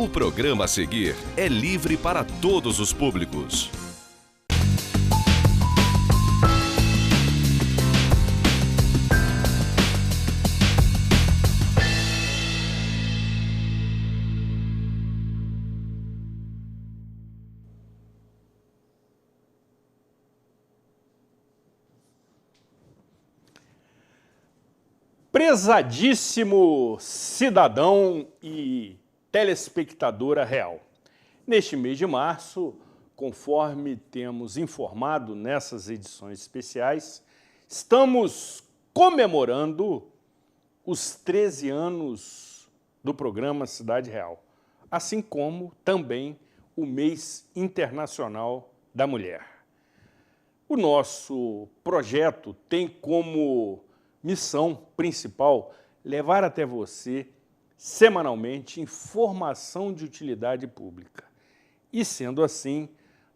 O programa a seguir é livre para todos os públicos. Prezadíssimo cidadão e telespectadora real. Neste mês de março, conforme temos informado nessas edições especiais, estamos comemorando os 13 anos do programa Cidade Real, assim como também o mês internacional da mulher. O nosso projeto tem como missão principal levar até você semanalmente informação de utilidade pública. E sendo assim,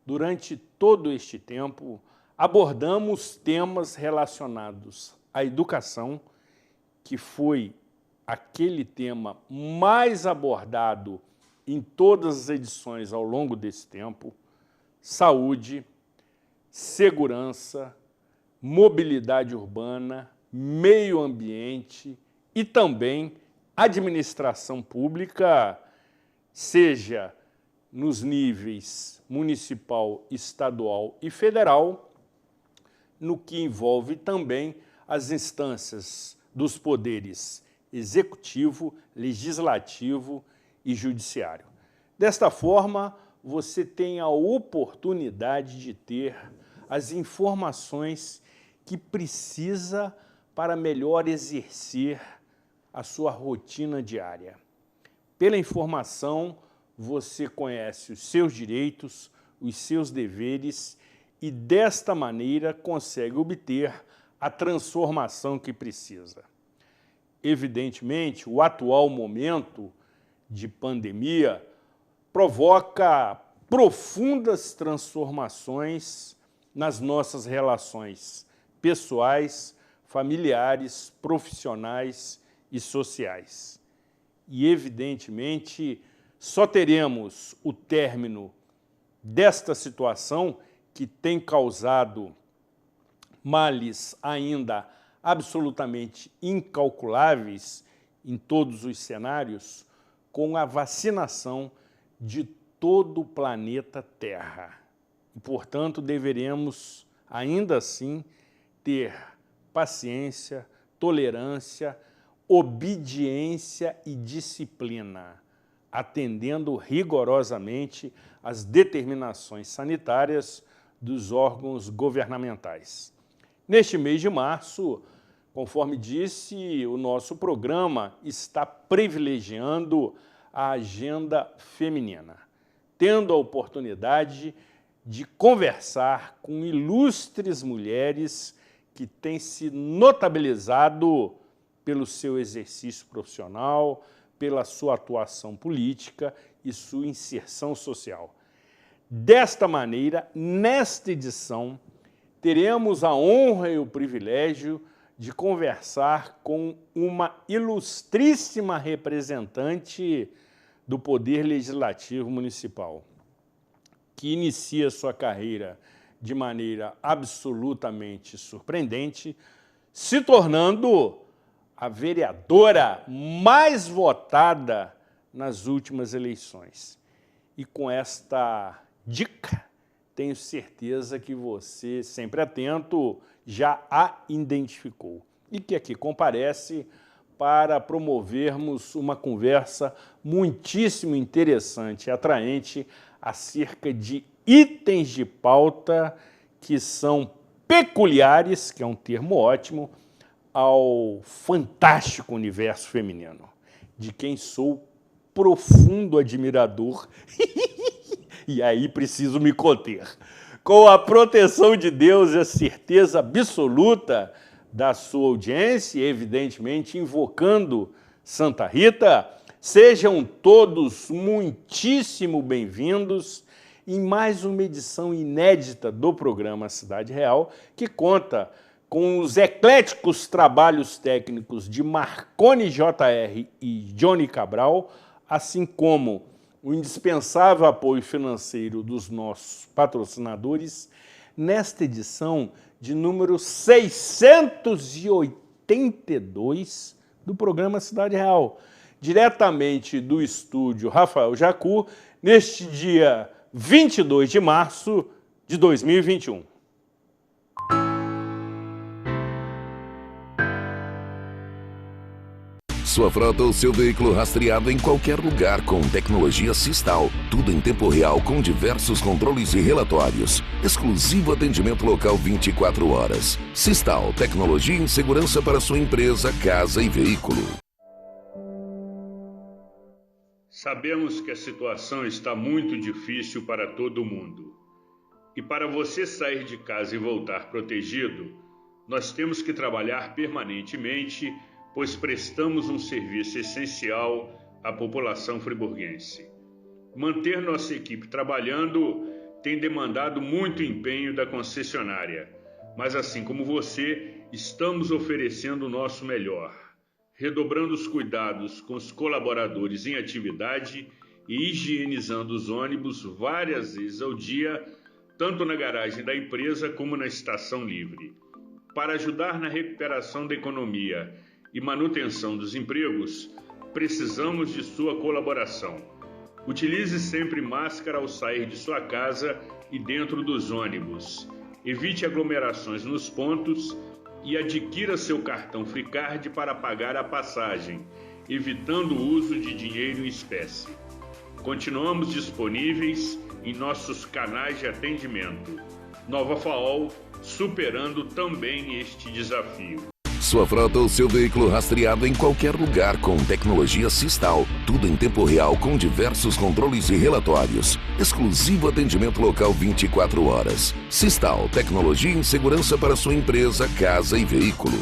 durante todo este tempo, abordamos temas relacionados à educação, que foi aquele tema mais abordado em todas as edições ao longo desse tempo, saúde, segurança, mobilidade urbana, meio ambiente e também administração pública, seja nos níveis municipal, estadual e federal, no que envolve também as instâncias dos poderes executivo, legislativo e judiciário. Desta forma, você tem a oportunidade de ter as informações que precisa para melhor exercer a sua rotina diária. Pela informação, você conhece os seus direitos, os seus deveres e, desta maneira, consegue obter a transformação que precisa. Evidentemente, o atual momento de pandemia provoca profundas transformações nas nossas relações pessoais, familiares, profissionais e sociais. E, evidentemente, só teremos o término desta situação, que tem causado males ainda absolutamente incalculáveis em todos os cenários, com a vacinação de todo o planeta Terra. E, portanto, deveremos, ainda assim, ter paciência, tolerância, obediência e disciplina, atendendo rigorosamente às determinações sanitárias dos órgãos governamentais. Neste mês de março, conforme disse, o nosso programa está privilegiando a agenda feminina, tendo a oportunidade de conversar com ilustres mulheres que têm se notabilizado pelo seu exercício profissional, pela sua atuação política e sua inserção social. Desta maneira, nesta edição, teremos a honra e o privilégio de conversar com uma ilustríssima representante do Poder Legislativo Municipal, que inicia sua carreira de maneira absolutamente surpreendente, se tornando a vereadora mais votada nas últimas eleições. E com esta dica, tenho certeza que você, sempre atento, já a identificou. E que aqui comparece para promovermos uma conversa muitíssimo interessante e atraente acerca de itens de pauta que são peculiares, que é um termo ótimo, ao fantástico universo feminino, de quem sou profundo admirador, e aí preciso me conter. Com a proteção de Deus e a certeza absoluta da sua audiência, evidentemente invocando Santa Rita, sejam todos muitíssimo bem-vindos em mais uma edição inédita do programa Cidade Real, que conta com os ecléticos trabalhos técnicos de Marconi JR e Johnny Cabral, assim como o indispensável apoio financeiro dos nossos patrocinadores, nesta edição de número 682 do programa Cidade Real, diretamente do estúdio Rafael Jacu, neste dia 22 de março de 2021. Sua frota ou seu veículo rastreado em qualquer lugar com tecnologia Sistal. Tudo em tempo real com diversos controles e relatórios. Exclusivo atendimento local 24 horas. Sistal, tecnologia em segurança para sua empresa, casa e veículo. Sabemos que a situação está muito difícil para todo mundo. E para você sair de casa e voltar protegido, nós temos que trabalhar permanentemente, pois prestamos um serviço essencial à população friburguense. Manter nossa equipe trabalhando tem demandado muito empenho da concessionária, mas assim como você, estamos oferecendo o nosso melhor, redobrando os cuidados com os colaboradores em atividade e higienizando os ônibus várias vezes ao dia, tanto na garagem da empresa como na estação livre. Para ajudar na recuperação da economia e manutenção dos empregos, precisamos de sua colaboração. Utilize sempre máscara ao sair de sua casa e dentro dos ônibus. Evite aglomerações nos pontos e adquira seu cartão Fricard para pagar a passagem, evitando o uso de dinheiro em espécie. Continuamos disponíveis em nossos canais de atendimento. Nova FAOL, superando também este desafio. Sua frota ou seu veículo rastreado em qualquer lugar com tecnologia Sistal. Tudo em tempo real com diversos controles e relatórios. Exclusivo atendimento local 24 horas. Sistal, tecnologia em segurança para sua empresa, casa e veículo.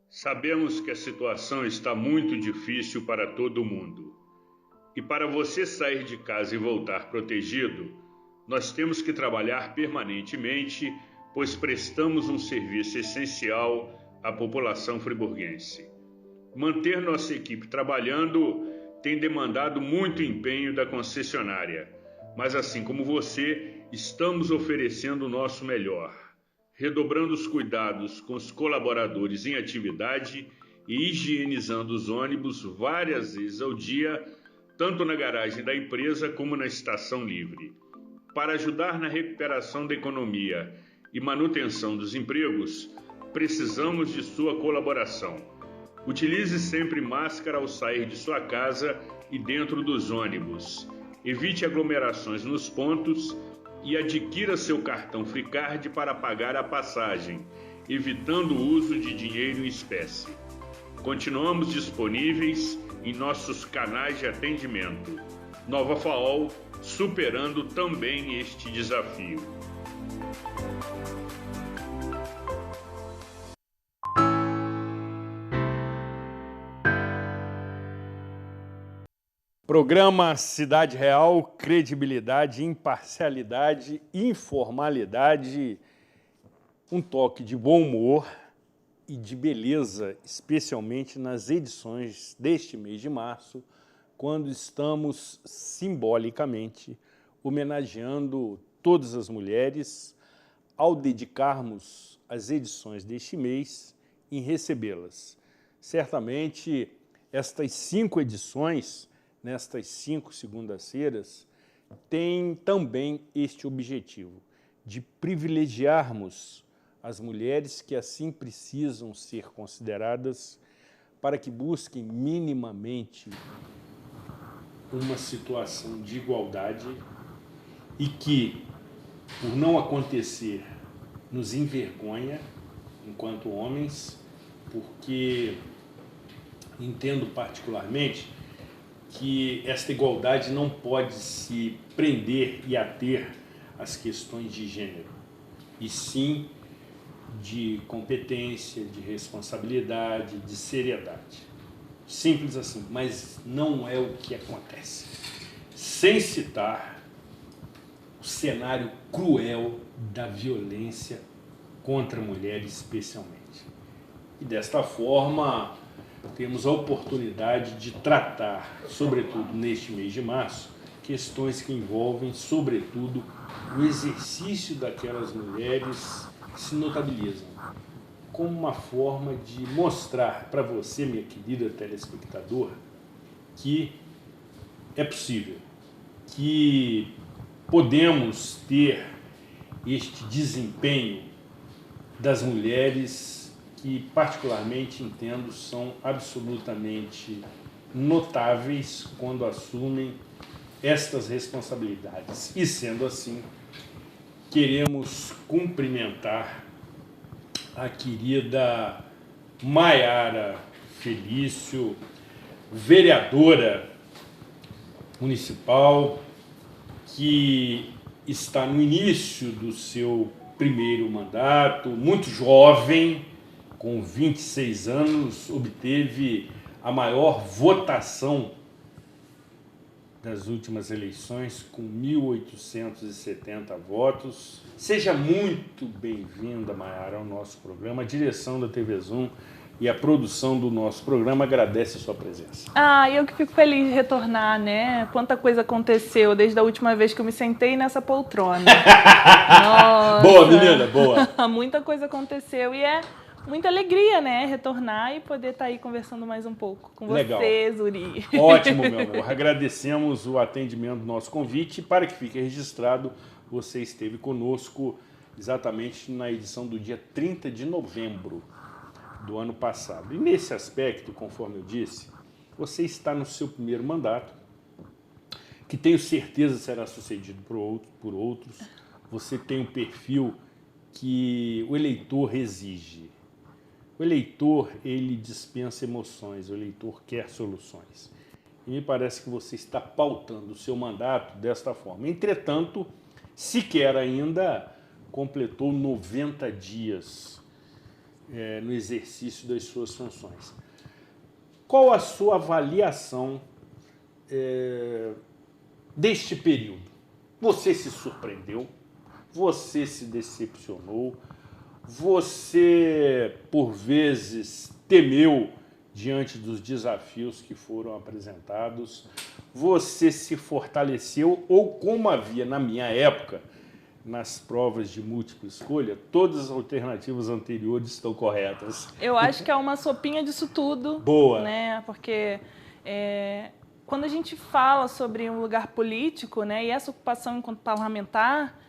Sabemos que a situação está muito difícil para todo mundo. E para você sair de casa e voltar protegido, nós temos que trabalhar permanentemente, pois prestamos um serviço essencial à população friburguense. Manter nossa equipe trabalhando tem demandado muito empenho da concessionária, mas assim como você, estamos oferecendo o nosso melhor, redobrando os cuidados com os colaboradores em atividade e higienizando os ônibus várias vezes ao dia, tanto na garagem da empresa como na estação livre. Para ajudar na recuperação da economia e manutenção dos empregos, precisamos de sua colaboração. Utilize sempre máscara ao sair de sua casa e dentro dos ônibus. Evite aglomerações nos pontos e adquira seu cartão Fricard para pagar a passagem, evitando o uso de dinheiro em espécie. Continuamos disponíveis em nossos canais de atendimento. Nova FAOL, superando também este desafio. Programa Cidade Real, credibilidade, imparcialidade, informalidade, um toque de bom humor e de beleza, especialmente nas edições deste mês de março, quando estamos simbolicamente homenageando todas as mulheres ao dedicarmos as edições deste mês em recebê-las. Certamente, estas 5 edições, nestas 5 segundas-feiras, têm também este objetivo, de privilegiarmos as mulheres que assim precisam ser consideradas para que busquem minimamente uma situação de igualdade e que, por não acontecer, nos envergonha enquanto homens, porque entendo particularmente que esta igualdade não pode se prender e ater às questões de gênero, e sim de competência, de responsabilidade, de seriedade. Simples assim, mas não é o que acontece. sem citar o cenário cruel da violência contra a mulher, especialmente. E desta forma, temos a oportunidade de tratar, sobretudo neste mês de março, questões que envolvem, sobretudo, o exercício daquelas mulheres que se notabilizam, como uma forma de mostrar para você, minha querida telespectadora, que é possível, que podemos ter este desempenho das mulheres que, particularmente, entendo, são absolutamente notáveis quando assumem estas responsabilidades. E, sendo assim, queremos cumprimentar a querida Maiara Felício, vereadora municipal, que está no início do seu primeiro mandato, muito jovem, com 26 anos, obteve a maior votação das últimas eleições, com 1.870 votos. Seja muito bem-vinda, Maiara, ao nosso programa. A direção da TV Zoom e a produção do nosso programa agradece a sua presença. Eu que fico feliz de retornar, né? Quanta coisa aconteceu desde a última vez que eu me sentei nessa poltrona. Nossa. Boa, menina, boa. Muita coisa aconteceu e é muita alegria, né? Retornar e poder estar aí conversando mais um pouco com você, Zuri. Ótimo, meu amor. Agradecemos o atendimento do nosso convite. Para que fique registrado, você esteve conosco exatamente na edição do dia 30 de novembro do ano passado. E nesse aspecto, conforme eu disse, você está no seu primeiro mandato, que tenho certeza será sucedido por outros. Você tem um perfil que o eleitor exige. O eleitor, ele dispensa emoções, o eleitor quer soluções. E me parece que você está pautando o seu mandato desta forma. Entretanto, sequer ainda completou 90 dias no exercício das suas funções. Qual a sua avaliação deste período? Você se surpreendeu? Você se decepcionou? Você, por vezes, temeu diante dos desafios que foram apresentados? Você se fortaleceu ou, como havia na minha época, nas provas de múltipla escolha, todas as alternativas anteriores estão corretas? Eu acho que é uma sopinha disso tudo. Boa. Né? Porque quando a gente fala sobre um lugar político, né, e essa ocupação enquanto parlamentar,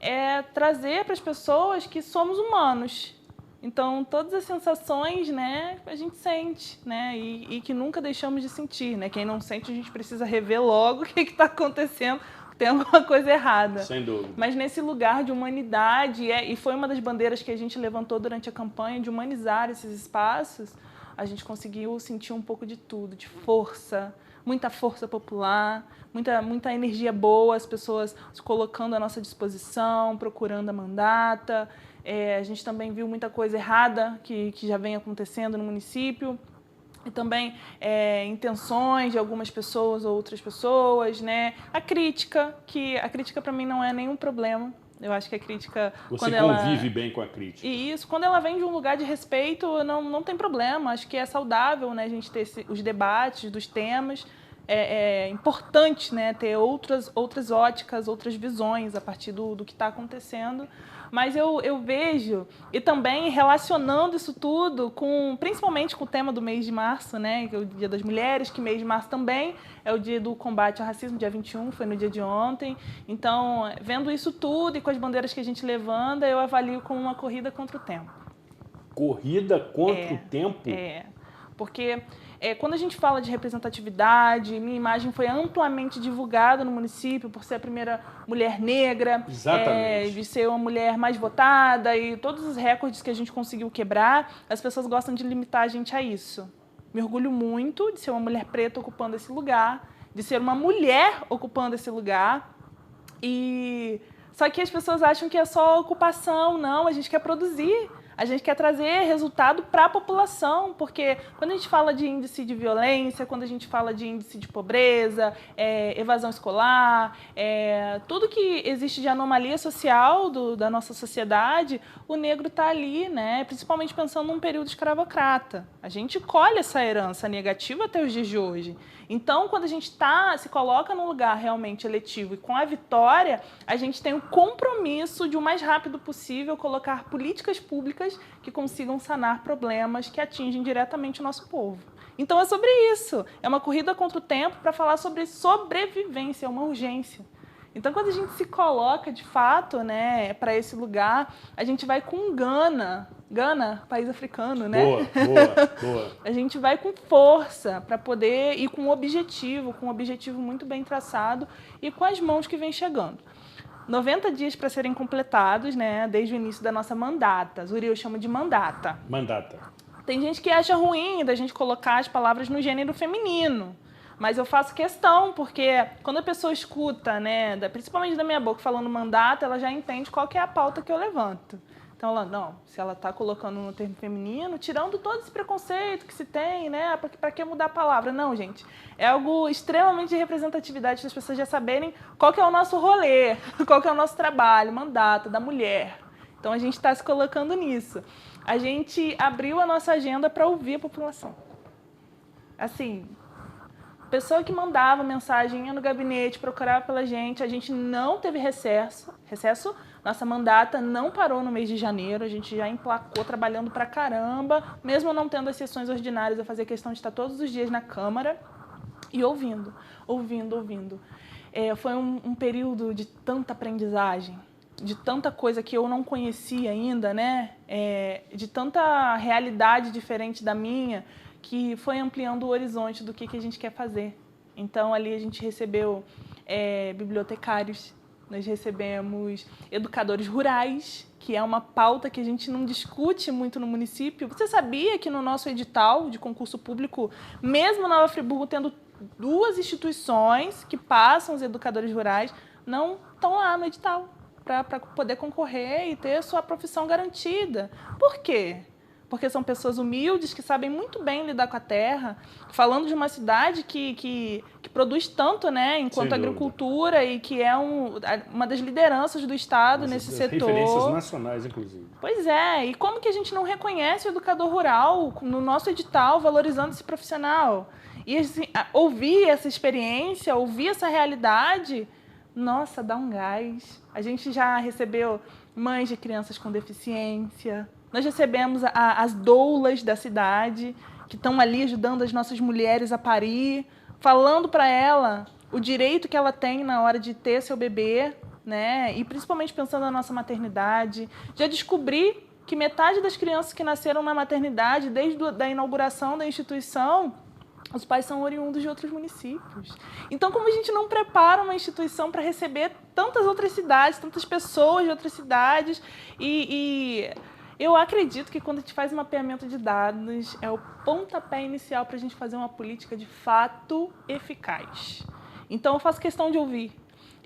é trazer para as pessoas que somos humanos. Então, todas as sensações, né, a gente sente, né, e que nunca deixamos de sentir. Né? Quem não sente, a gente precisa rever logo o que está acontecendo, tem alguma coisa errada. Sem dúvida. Mas nesse lugar de humanidade, e foi uma das bandeiras que a gente levantou durante a campanha, de humanizar esses espaços, a gente conseguiu sentir um pouco de tudo, de força, muita força popular, muita energia boa, as pessoas se colocando à nossa disposição, procurando a mandata. A gente também viu muita coisa errada que já vem acontecendo no município. E também intenções de algumas pessoas ou outras pessoas, né? A crítica para mim não é nenhum problema. Eu acho que a crítica... Você convive bem com a crítica. E isso, quando ela vem de um lugar de respeito, não tem problema. Acho que é saudável, né, a gente ter os debates dos temas. É importante, né, ter outras óticas, outras visões a partir do que está acontecendo. Mas eu vejo, e também relacionando isso tudo, principalmente com o tema do mês de março, né, que é o Dia das Mulheres, que mês de março também é o dia do combate ao racismo, dia 21, foi no dia de ontem. Então, vendo isso tudo e com as bandeiras que a gente levanta, eu avalio como uma corrida contra o tempo. Corrida contra o tempo? Porque quando a gente fala de representatividade, minha imagem foi amplamente divulgada no município por ser a primeira mulher negra, de ser uma mulher mais votada e todos os recordes que a gente conseguiu quebrar, as pessoas gostam de limitar a gente a isso. Me orgulho muito de ser uma mulher preta ocupando esse lugar, de ser uma mulher ocupando esse lugar. Só que as pessoas acham que é só ocupação, não, a gente quer produzir. A gente quer trazer resultado para a população, porque quando a gente fala de índice de violência, quando a gente fala de índice de pobreza, evasão escolar, tudo que existe de anomalia social da nossa sociedade, o negro está ali, né? Principalmente pensando num período escravocrata. A gente colhe essa herança negativa até os dias de hoje. Então, quando a gente se coloca num lugar realmente eletivo e com a vitória, a gente tem o compromisso de o mais rápido possível colocar políticas públicas que consigam sanar problemas que atingem diretamente o nosso povo. Então, é sobre isso. É uma corrida contra o tempo para falar sobre sobrevivência, é uma urgência. Então, quando a gente se coloca, de fato, né, para esse lugar, a gente vai com Gana, país africano, né? Boa. A gente vai com força para poder ir com um objetivo muito bem traçado e com as mãos que vem chegando. 90 dias para serem completados, né, desde o início da nossa mandata. Zuri, eu chamo de mandata. Tem gente que acha ruim da gente colocar as palavras no gênero feminino. Mas eu faço questão, porque quando a pessoa escuta, né, principalmente da minha boca, falando mandato, ela já entende qual que é a pauta que eu levanto. Então, se ela está colocando no termo feminino, tirando todo esse preconceito que se tem, né, para que mudar a palavra? Não, gente, é algo extremamente de representatividade, das pessoas já saberem qual que é o nosso rolê, qual que é o nosso trabalho, mandato da mulher. Então, a gente está se colocando nisso. A gente abriu a nossa agenda para ouvir a população. Assim, pessoa que mandava mensagem, ia no gabinete, procurava pela gente, a gente não teve recesso. Nossa mandata não parou no mês de janeiro, a gente já emplacou trabalhando pra caramba, mesmo não tendo as sessões ordinárias, eu fazia questão de estar todos os dias na Câmara e ouvindo. Foi um período de tanta aprendizagem, de tanta coisa que eu não conhecia ainda, né? De tanta realidade diferente da minha, que foi ampliando o horizonte do que a gente quer fazer. Então, ali a gente recebeu bibliotecários, nós recebemos educadores rurais, que é uma pauta que a gente não discute muito no município. Você sabia que no nosso edital de concurso público, mesmo Nova Friburgo tendo 2 instituições que passam os educadores rurais, não estão lá no edital para poder concorrer e ter sua profissão garantida? Por quê? Porque são pessoas humildes que sabem muito bem lidar com a terra, falando de uma cidade que produz tanto, né, enquanto agricultura, e que é uma das lideranças do Estado nesse setor. Referências nacionais, inclusive. Pois é, e como que a gente não reconhece o educador rural no nosso edital, valorizando esse profissional? E assim, ouvir essa experiência, ouvir essa realidade, nossa, dá um gás. A gente já recebeu mães de crianças com deficiência. Nós recebemos as doulas da cidade, que estão ali ajudando as nossas mulheres a parir, falando para ela o direito que ela tem na hora de ter seu bebê, né? E principalmente pensando na nossa maternidade. Já descobri que metade das crianças que nasceram na maternidade, desde a inauguração da instituição, os pais são oriundos de outros municípios. Então, como a gente não prepara uma instituição para receber tantas outras cidades, tantas pessoas de outras cidades, eu acredito que quando a gente faz um mapeamento de dados, é o pontapé inicial para a gente fazer uma política de fato eficaz. Então, eu faço questão de ouvir.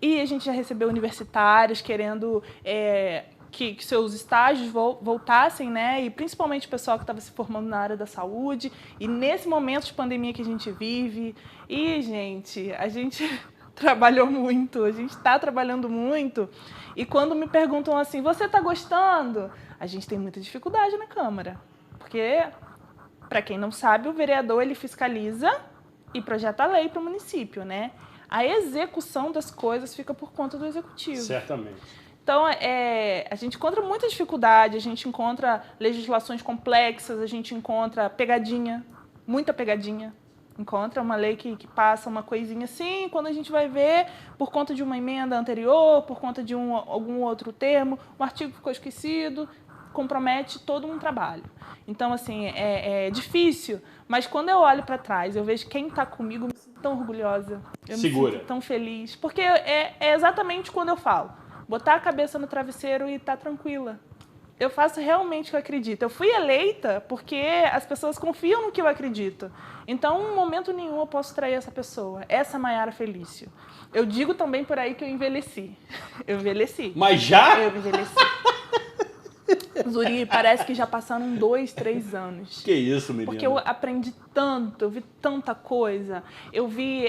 E a gente já recebeu universitários querendo que seus estágios voltassem, né? E principalmente o pessoal que estava se formando na área da saúde. E nesse momento de pandemia que a gente vive, gente, a gente trabalhou muito, a gente está trabalhando muito. E quando me perguntam assim, você está gostando? A gente tem muita dificuldade na Câmara. Porque, para quem não sabe, o vereador ele fiscaliza e projeta a lei para o município, né? A execução das coisas fica por conta do executivo. Certamente. Então, a gente encontra muita dificuldade, a gente encontra legislações complexas, a gente encontra pegadinha, muita pegadinha. Encontra uma lei que passa uma coisinha assim, quando a gente vai ver, por conta de uma emenda anterior, por conta de algum outro termo, um artigo ficou esquecido, compromete todo um trabalho. Então, assim, é difícil, mas quando eu olho para trás, eu vejo quem está comigo, eu me sinto tão orgulhosa, eu me sinto tão feliz, porque é exatamente quando eu falo, botar a cabeça no travesseiro e estar tranquila. Eu faço realmente o que eu acredito. Eu fui eleita porque as pessoas confiam no que eu acredito. Então, em momento nenhum eu posso trair essa pessoa, essa Maiara Felício. Eu digo também por aí que eu envelheci. Eu envelheci. Mas já? Eu envelheci. Zuri, parece que já passaram 2, 3 anos. Que isso, menina? Porque eu aprendi tanto, eu vi tanta coisa. Eu vi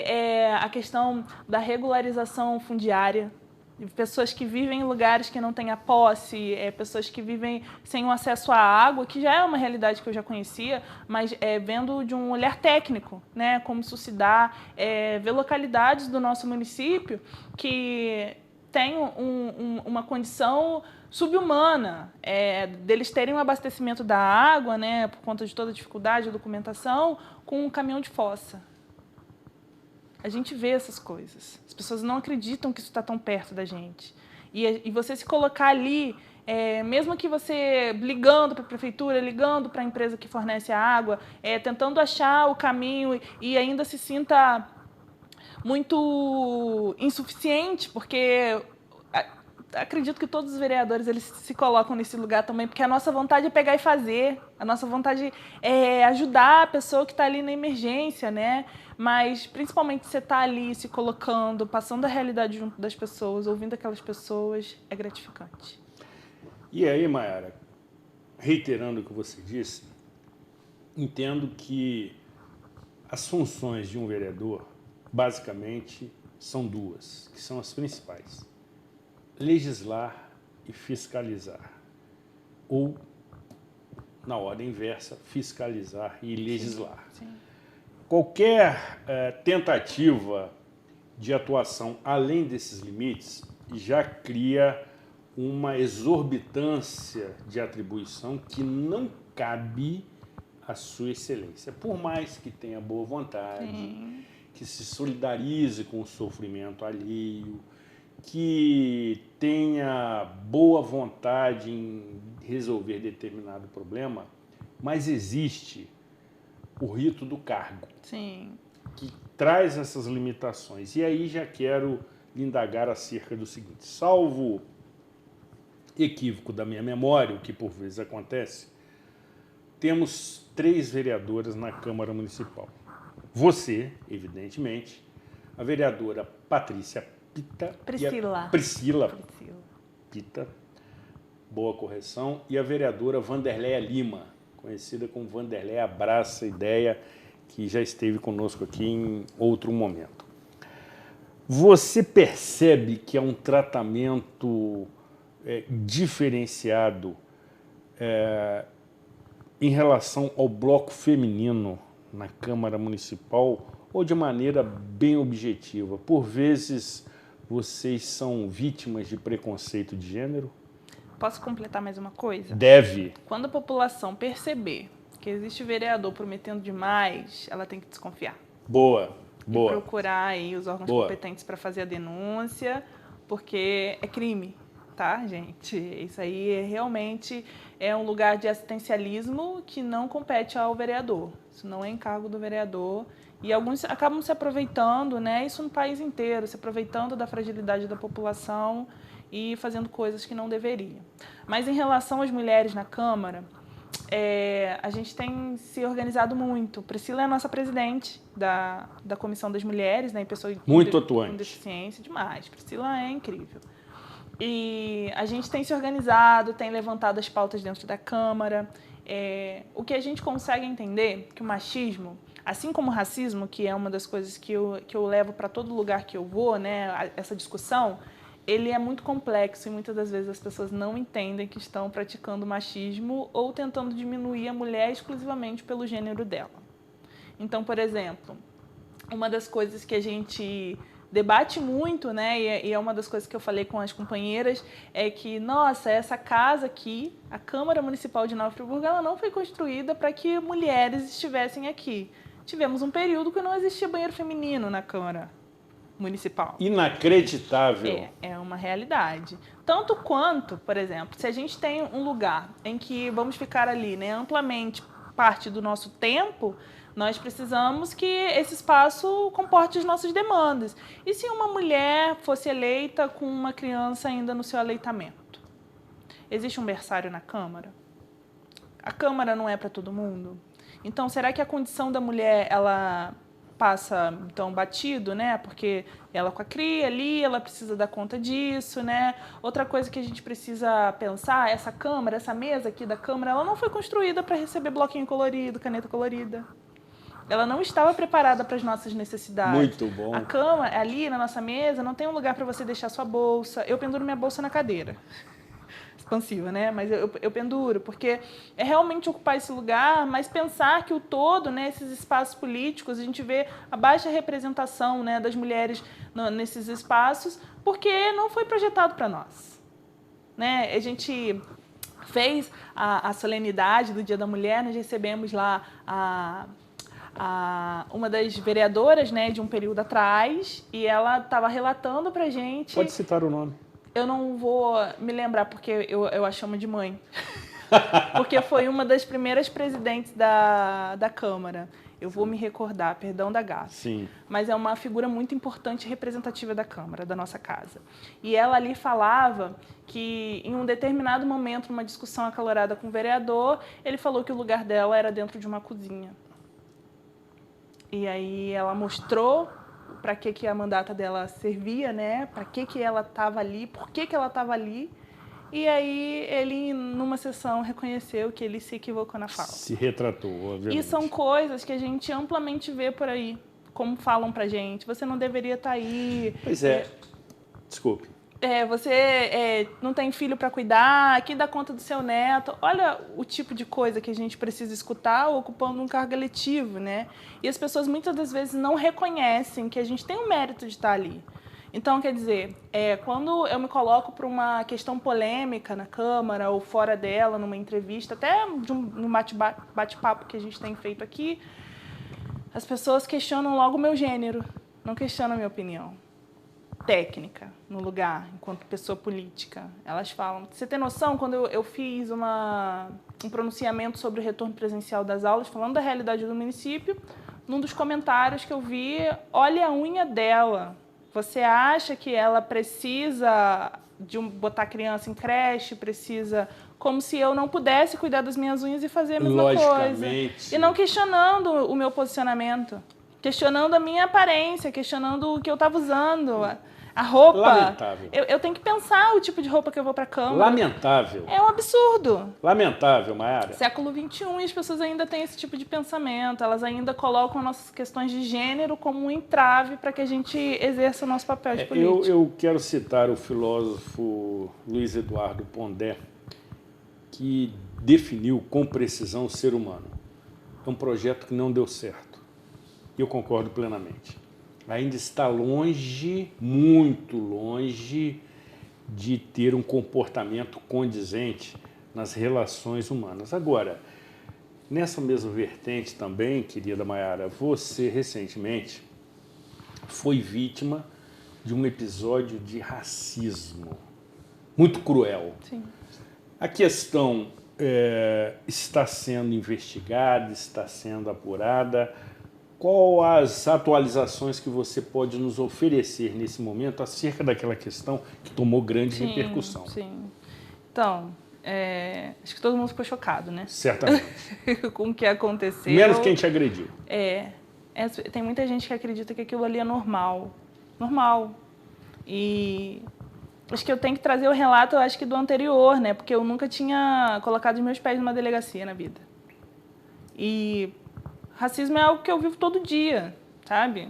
a questão da regularização fundiária, de pessoas que vivem em lugares que não têm a posse, pessoas que vivem sem o acesso à água, que já é uma realidade que eu já conhecia, mas vendo de um olhar técnico, né, como isso se dá, ver localidades do nosso município que têm uma condição subhumana, deles terem um abastecimento da água, né, por conta de toda a dificuldade, a documentação, com um caminhão de fossa. A gente vê essas coisas. As pessoas não acreditam que isso está tão perto da gente. E você se colocar ali, mesmo que você ligando para a prefeitura, ligando para a empresa que fornece a água, tentando achar o caminho e ainda se sinta muito insuficiente, porque acredito que todos os vereadores eles se colocam nesse lugar também, porque a nossa vontade é pegar e fazer, a nossa vontade é ajudar a pessoa que está ali na emergência, né? Mas, principalmente, você está ali se colocando, passando a realidade junto das pessoas, ouvindo aquelas pessoas, é gratificante. E aí, Mayara, reiterando o que você disse, entendo que as funções de um vereador, basicamente, são duas, que são as principais. Legislar e fiscalizar. Ou, na ordem inversa, fiscalizar e legislar. Sim. Qualquer tentativa de atuação além desses limites já cria uma exorbitância de atribuição que não cabe à sua excelência. Por mais que tenha boa vontade, Sim. que se solidarize com o sofrimento alheio, que tenha boa vontade em resolver determinado problema, mas existe o rito do cargo, Sim. que traz essas limitações. E aí já quero lhe indagar acerca do seguinte: salvo equívoco da minha memória, o que por vezes acontece, temos 3 vereadoras na Câmara Municipal. Você, evidentemente, a vereadora Patrícia Pita... Priscila Pita, boa correção, e a vereadora Vanderléia Lima, conhecida como Vanderléia Abraça Ideia, que já esteve conosco aqui em outro momento. Você percebe que é um tratamento diferenciado em relação ao bloco feminino na Câmara Municipal, ou de maneira bem objetiva? Por vezes, vocês são vítimas de preconceito de gênero? Posso completar mais uma coisa? Deve. Quando a população perceber que existe vereador prometendo demais, ela tem que desconfiar. Boa. E procurar aí os órgãos competentes para fazer a denúncia, porque é crime, tá, gente? Isso aí realmente é um lugar de assistencialismo que não compete ao vereador. Isso não é encargo do vereador. E alguns acabam se aproveitando, né? Isso no país inteiro, se aproveitando da fragilidade da população e fazendo coisas que não deveriam. Mas em relação às mulheres na Câmara, a gente tem se organizado muito. Priscila é a nossa presidente da Comissão das Mulheres, né? Pessoa muito atuante. Com deficiência, demais. Priscila é incrível. E a gente tem se organizado, tem levantado as pautas dentro da Câmara. O que a gente consegue entender que o machismo, assim como o racismo, que é uma das coisas que eu levo para todo lugar que eu vou, né? Essa discussão, ele é muito complexo e muitas das vezes as pessoas não entendem que estão praticando machismo ou tentando diminuir a mulher exclusivamente pelo gênero dela. Então, por exemplo, uma das coisas que a gente debate muito, né, e é uma das coisas que eu falei com as companheiras, é que, nossa, essa casa aqui, a Câmara Municipal de Nova Friburgo, ela não foi construída para que mulheres estivessem aqui. Tivemos um período que não existia banheiro feminino na Câmara Municipal. Inacreditável. É uma realidade. Tanto quanto, por exemplo, se a gente tem um lugar em que vamos ficar ali, né, amplamente parte do nosso tempo, nós precisamos que esse espaço comporte as nossas demandas. E se uma mulher fosse eleita com uma criança ainda no seu aleitamento? Existe um berçário na Câmara? A Câmara não é para todo mundo? Então, será que a condição da mulher, ela passa tão batido, né? Porque ela com a cria ali, ela precisa dar conta disso, né? Outra coisa que a gente precisa pensar, essa câmara, essa mesa aqui da câmara, ela não foi construída para receber bloquinho colorido, caneta colorida. Ela não estava preparada para as nossas necessidades. Muito bom. A cama, ali na nossa mesa, não tem um lugar para você deixar sua bolsa. Eu penduro minha bolsa na cadeira. Expansiva, né? Mas eu penduro, porque é realmente ocupar esse lugar, mas pensar que o todo, né, esses espaços políticos, a gente vê a baixa representação, né, das mulheres nesses espaços, porque não foi projetado para nós. Né? A gente fez a solenidade do Dia da Mulher, nós recebemos lá uma das vereadoras, né, de um período atrás, e ela estava relatando para a gente... Pode citar o nome. Eu não vou me lembrar, porque eu a chamo de mãe. Porque foi uma das primeiras presidentes da Câmara. Eu vou me recordar, perdão da gafe. Sim. Mas é uma figura muito importante e representativa da Câmara, da nossa casa. E ela ali falava que, em um determinado momento, numa discussão acalorada com o vereador, ele falou que o lugar dela era dentro de uma cozinha. E aí ela mostrou para que a mandata dela servia, né? Para que ela estava ali, por que ela estava ali. E aí ele, numa sessão, reconheceu que ele se equivocou na fala. Se retratou, obviamente. E são coisas que a gente amplamente vê por aí, como falam pra gente. Você não deveria estar aí. Pois é. Desculpe. Você não tem filho para cuidar, quem dá conta do seu neto. Olha o tipo de coisa que a gente precisa escutar ocupando um cargo eletivo, né? E as pessoas muitas das vezes não reconhecem que a gente tem o mérito de estar ali. Então, quer dizer, quando eu me coloco para uma questão polêmica na Câmara ou fora dela, numa entrevista, até num bate-papo que a gente tem feito aqui, as pessoas questionam logo o meu gênero, não questionam a minha opinião técnica no lugar, enquanto pessoa política. Elas falam... Você tem noção, quando eu fiz um pronunciamento sobre o retorno presencial das aulas, falando da realidade do município, num dos comentários que eu vi, olha a unha dela. Você acha que ela precisa botar criança em creche, precisa... Como se eu não pudesse cuidar das minhas unhas e fazer a mesma coisa. E não questionando o meu posicionamento, questionando a minha aparência, questionando o que eu estava usando, a roupa. Lamentável. Eu tenho que pensar o tipo de roupa que eu vou para a Câmara. Lamentável. É um absurdo. Lamentável, Mayara. Século XXI e as pessoas ainda têm esse tipo de pensamento. Elas ainda colocam nossas questões de gênero como um entrave para que a gente exerça o nosso papel de político. Eu quero citar o filósofo Luiz Eduardo Pondé, que definiu com precisão o ser humano. É um projeto que não deu certo. E eu concordo plenamente. Ainda está longe, muito longe, de ter um comportamento condizente nas relações humanas. Agora, nessa mesma vertente também, querida Mayara, você recentemente foi vítima de um episódio de racismo muito cruel. Sim. A questão está sendo investigada, está sendo apurada. Qual as atualizações que você pode nos oferecer nesse momento acerca daquela questão que tomou grande repercussão? Sim. Então, acho que todo mundo ficou chocado, né? Certamente. Com o que aconteceu. Menos quem te agrediu. Tem muita gente que acredita que aquilo ali é normal. Normal. E acho que eu tenho que trazer o relato, acho que do anterior, né? Porque eu nunca tinha colocado os meus pés numa delegacia na vida. E racismo é algo que eu vivo todo dia, sabe?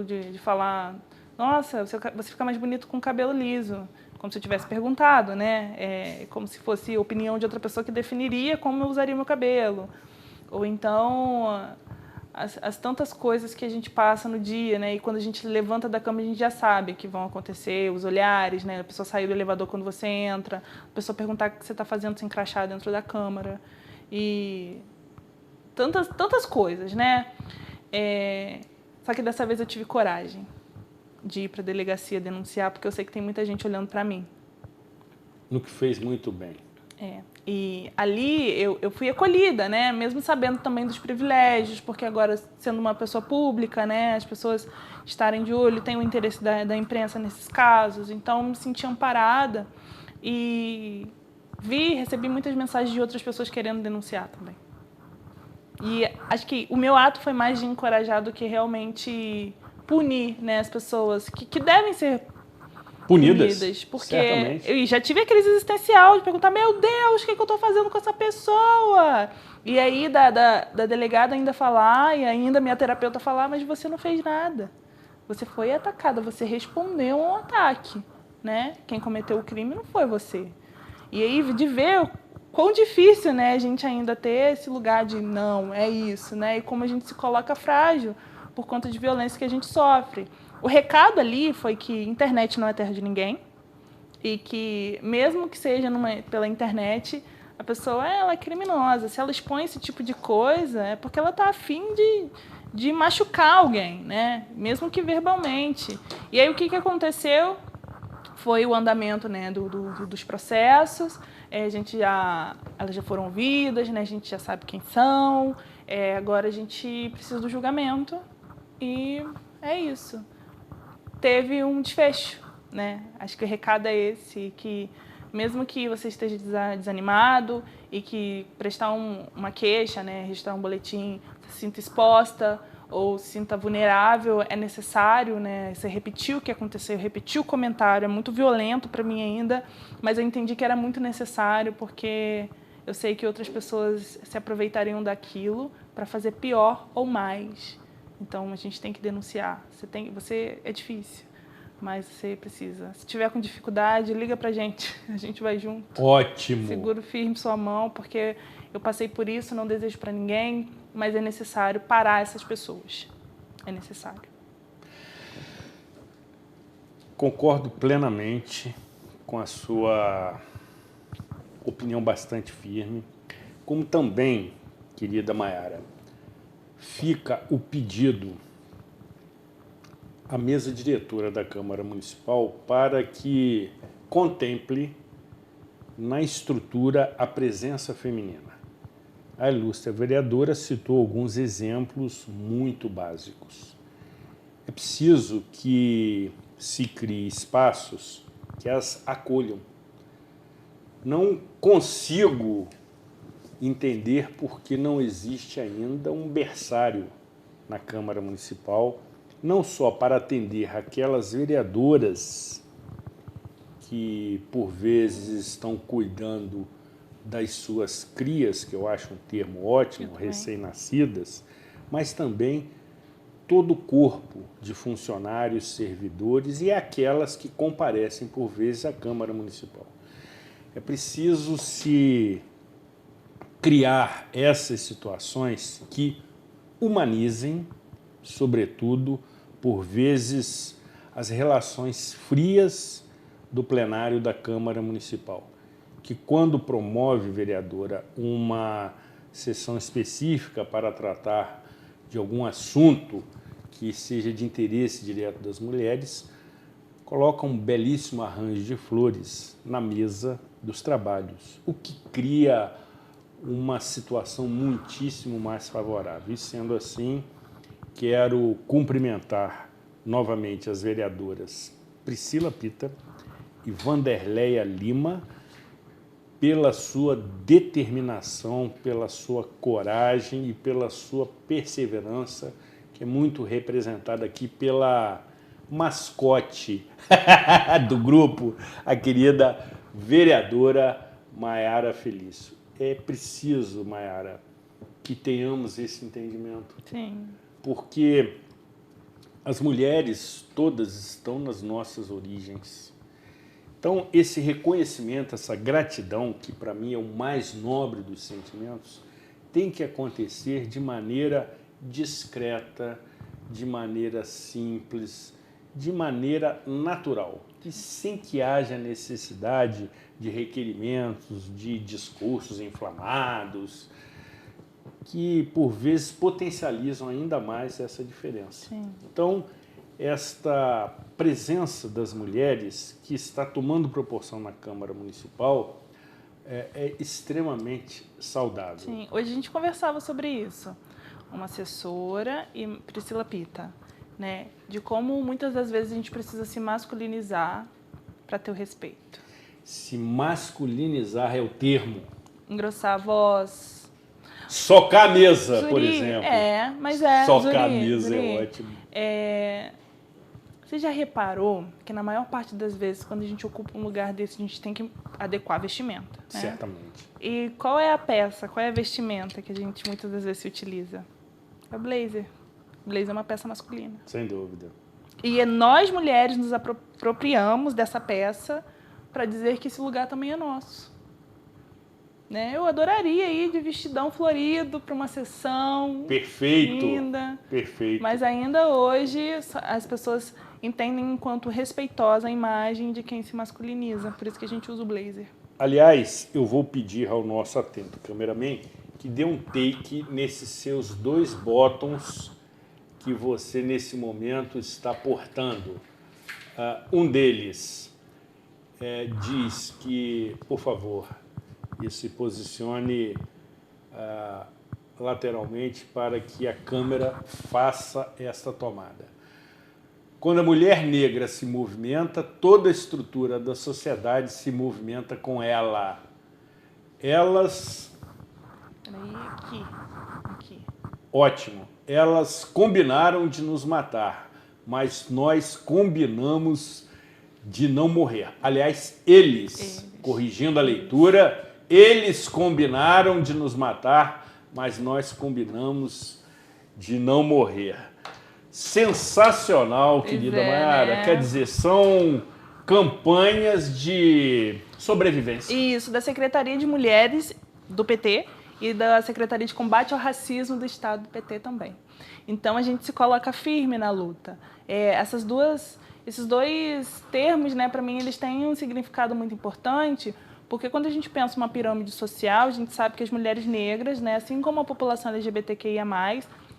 De falar, nossa, você fica mais bonito com o cabelo liso. Como se eu tivesse perguntado, né? Como se fosse a opinião de outra pessoa que definiria como eu usaria meu cabelo. Ou então, as tantas coisas que a gente passa no dia, né? E quando a gente levanta da cama, a gente já sabe que vão acontecer, os olhares, né? A pessoa sair do elevador quando você entra, a pessoa perguntar o que você está fazendo sem crachá dentro da Câmara. E tantas coisas, né? Só que dessa vez eu tive coragem de ir para a delegacia denunciar, porque eu sei que tem muita gente olhando para mim. No que fez muito bem. E ali eu fui acolhida, né? Mesmo sabendo também dos privilégios, porque agora, sendo uma pessoa pública, né? As pessoas estarem de olho, tem o interesse da imprensa nesses casos. Então, me senti amparada e recebi muitas mensagens de outras pessoas querendo denunciar também. E acho que o meu ato foi mais de encorajar do que realmente punir, né, as pessoas que devem ser punidas. Porque certamente. eu já tive a crise existencial de perguntar, meu Deus, o que eu estou fazendo com essa pessoa? E aí da delegada ainda falar, e ainda minha terapeuta falar, mas você não fez nada. Você foi atacada, você respondeu a um ataque, né? Quem cometeu o crime não foi você. E aí de ver quão difícil, né, a gente ainda ter esse lugar de não, é isso, né? E como a gente se coloca frágil por conta de violência que a gente sofre. O recado ali foi que internet não é terra de ninguém e que, mesmo que seja pela internet, a pessoa ela é criminosa. Se ela expõe esse tipo de coisa, é porque ela está afim de machucar alguém, né? Mesmo que verbalmente. E aí o que aconteceu foi o andamento, né, dos processos. Elas já foram ouvidas, né? A gente já sabe quem são. Agora a gente precisa do julgamento e é isso. Teve um desfecho, né? Acho que o recado é esse, que mesmo que você esteja desanimado e que prestar uma queixa, né, registrar um boletim, se sinta exposta ou se sinta vulnerável, é necessário, né? Você repetiu o que aconteceu, repetiu o comentário, é muito violento para mim ainda, mas eu entendi que era muito necessário porque eu sei que outras pessoas se aproveitariam daquilo para fazer pior ou mais. Então a gente tem que denunciar. Você é difícil, mas você precisa. Se tiver com dificuldade, liga pra gente. A gente vai junto. Ótimo. Seguro firme sua mão, porque eu passei por isso, não desejo para ninguém, mas é necessário parar essas pessoas. É necessário. Concordo plenamente com a sua opinião bastante firme, como também, querida Maiara, fica o pedido à mesa diretora da Câmara Municipal para que contemple na estrutura a presença feminina. A ilustre vereadora citou alguns exemplos muito básicos. É preciso que se crie espaços que as acolham. Não consigo entender por que não existe ainda um berçário na Câmara Municipal, não só para atender aquelas vereadoras que, por vezes, estão cuidando das suas crias, que eu acho um termo ótimo, recém-nascidas, mas também todo o corpo de funcionários, servidores e aquelas que comparecem, por vezes, à Câmara Municipal. É preciso se criar essas situações que humanizem, sobretudo, por vezes, as relações frias do plenário da Câmara Municipal, que quando promove, vereadora, uma sessão específica para tratar de algum assunto que seja de interesse direto das mulheres, coloca um belíssimo arranjo de flores na mesa dos trabalhos, o que cria uma situação muitíssimo mais favorável. E sendo assim, quero cumprimentar novamente as vereadoras Priscila Pita e Vanderleia Lima pela sua determinação, pela sua coragem e pela sua perseverança, que é muito representada aqui pela mascote do grupo, a querida vereadora Maiara Felício. É preciso, Maiara, que tenhamos esse entendimento. Sim. Porque as mulheres todas estão nas nossas origens. Então, esse reconhecimento, essa gratidão, que para mim é o mais nobre dos sentimentos, tem que acontecer de maneira discreta, de maneira simples, de maneira natural, e sem que haja necessidade de requerimentos, de discursos inflamados, que por vezes potencializam ainda mais essa diferença. Sim. Então, esta presença das mulheres, que está tomando proporção na Câmara Municipal, é extremamente saudável. Sim, hoje a gente conversava sobre isso. Uma assessora e Priscila Pita, né? De como muitas das vezes a gente precisa se masculinizar para ter o respeito. Se masculinizar é o termo. Engrossar a voz, Socar a mesa, Zuri, por exemplo. Mas Socar a Zuri, mesa Zuri, é ótimo. Você já reparou que na maior parte das vezes, quando a gente ocupa um lugar desse, a gente tem que adequar a vestimenta, né? Certamente. E qual é a peça, qual é a vestimenta que a gente muitas das vezes se utiliza? É o blazer. O blazer é uma peça masculina. Sem dúvida. E nós, mulheres, nos apropriamos dessa peça para dizer que esse lugar também é nosso. Né? Eu adoraria ir de vestidão florido para uma sessão Perfeito. linda. Perfeito. Mas ainda hoje as pessoas entendem enquanto respeitosa a imagem de quem se masculiniza. Por isso que a gente usa o blazer. Aliás, eu vou pedir ao nosso atento cameraman que dê um take nesses seus 2 bottoms que você, nesse momento, está portando. Um deles diz que, por favor, se posicione lateralmente para que a câmera faça esta tomada. Quando a mulher negra se movimenta, toda a estrutura da sociedade se movimenta com ela. Elas... Peraí, aqui. Ótimo. Elas combinaram de nos matar, mas nós combinamos de não morrer. Aliás, eles, corrigindo a leitura, eles combinaram de nos matar, mas nós combinamos de não morrer. Sensacional, querida Mayara. Né? Quer dizer, são campanhas de sobrevivência. Isso, da Secretaria de Mulheres do PT e da Secretaria de Combate ao Racismo do Estado do PT também. Então, a gente se coloca firme na luta. Esses dois termos, né, para mim, eles têm um significado muito importante, porque quando a gente pensa uma pirâmide social, a gente sabe que as mulheres negras, né, assim como a população LGBTQIA+,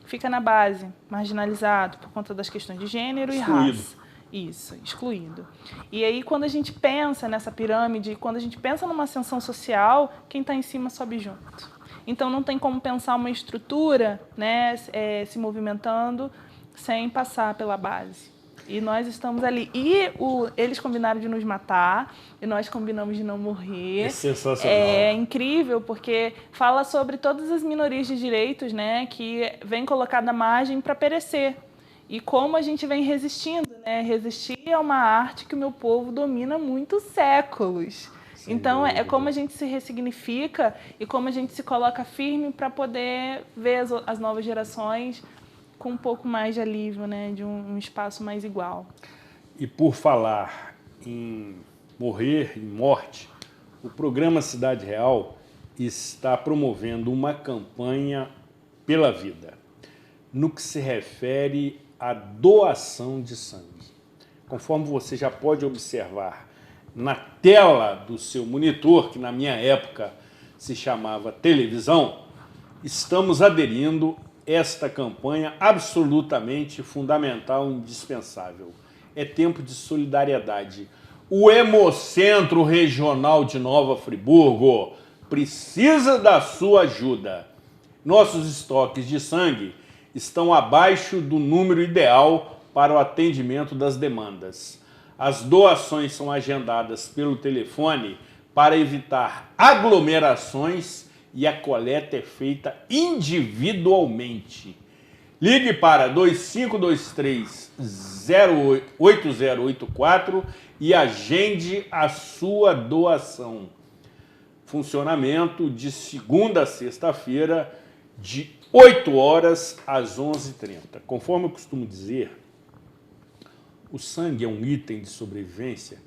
fica na base, marginalizado por conta das questões de gênero e raça. Isso, excluído. E aí, quando a gente pensa nessa pirâmide, quando a gente pensa numa ascensão social, quem está em cima sobe junto. Então, não tem como pensar uma estrutura, né, se movimentando sem passar pela base. E nós estamos ali. E eles combinaram de nos matar, e nós combinamos de não morrer. É sensacional. É incrível, porque fala sobre todas as minorias de direitos, né, que vêm colocadas à margem para perecer. E como a gente vem resistindo, né? Resistir é uma arte que o meu povo domina há muitos séculos. Então, é como a gente se ressignifica e como a gente se coloca firme para poder ver as novas gerações com um pouco mais de alívio, né? De um espaço mais igual. E por falar em morrer, em morte, o programa Cidade Real está promovendo uma campanha pela vida, no que se refere à doação de sangue. Conforme você já pode observar na tela do seu monitor, que na minha época se chamava televisão, estamos aderindo esta campanha absolutamente fundamental e indispensável. É tempo de solidariedade. O Hemocentro Regional de Nova Friburgo precisa da sua ajuda. Nossos estoques de sangue estão abaixo do número ideal para o atendimento das demandas. As doações são agendadas pelo telefone para evitar aglomerações e a coleta é feita individualmente. Ligue para 2523-8084 e agende a sua doação. Funcionamento de segunda a sexta-feira, de 8 horas às 11h30. Conforme eu costumo dizer, o sangue é um item de sobrevivência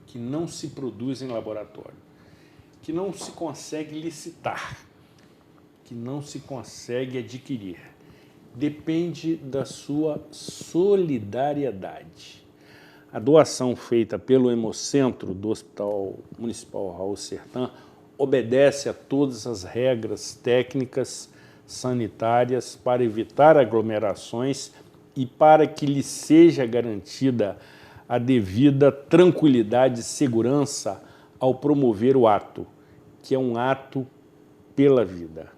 que não se produz em laboratório, que não se consegue licitar, que não se consegue adquirir. Depende da sua solidariedade. A doação feita pelo Hemocentro do Hospital Municipal Raul Sertan obedece a todas as regras técnicas sanitárias para evitar aglomerações e para que lhe seja garantida a devida tranquilidade e segurança ao promover o ato, que é um ato pela vida.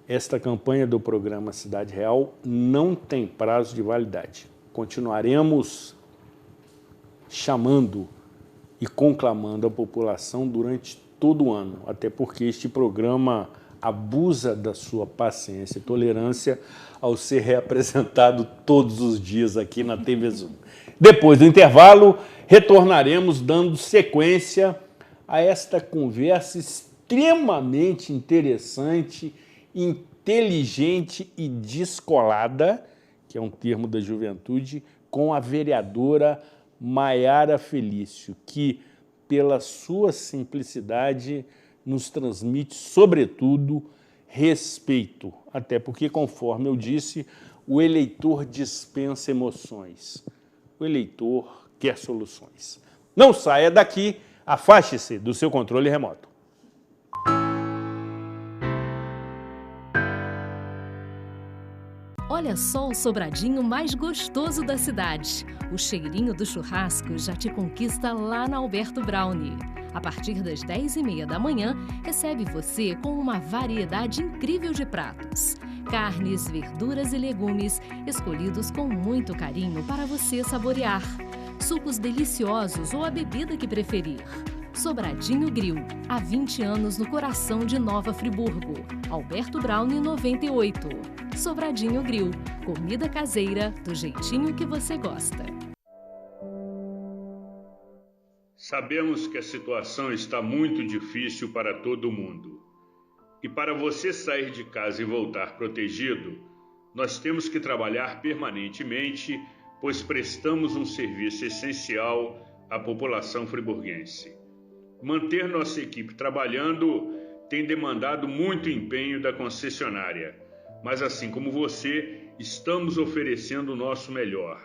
Esta campanha do programa Cidade Real não tem prazo de validade. Continuaremos chamando e conclamando a população durante todo o ano, até porque este programa abusa da sua paciência e tolerância ao ser reapresentado todos os dias aqui na TV Zoom. Depois do intervalo, retornaremos dando sequência a esta conversa extremamente interessante, inteligente e descolada, que é um termo da juventude, com a vereadora Maiara Felício, que, pela sua simplicidade, nos transmite, sobretudo, respeito. Até porque, conforme eu disse, o eleitor dispensa emoções. O eleitor quer soluções. Não saia daqui, afaste-se do seu controle remoto. Olha só o sobradinho mais gostoso da cidade. O cheirinho do churrasco já te conquista lá na Alberto Brownie. A partir das 10h30 da manhã, recebe você com uma variedade incrível de pratos. Carnes, verduras e legumes, escolhidos com muito carinho para você saborear. Sucos deliciosos ou a bebida que preferir. Sobradinho Grill, há 20 anos no coração de Nova Friburgo. Alberto Brownie 98. Sobradinho Grill, comida caseira do jeitinho que você gosta. Sabemos que a situação está muito difícil para todo mundo. E para você sair de casa e voltar protegido, nós temos que trabalhar permanentemente, pois prestamos um serviço essencial à população friburguense. Manter nossa equipe trabalhando tem demandado muito empenho da concessionária, mas assim como você, estamos oferecendo o nosso melhor,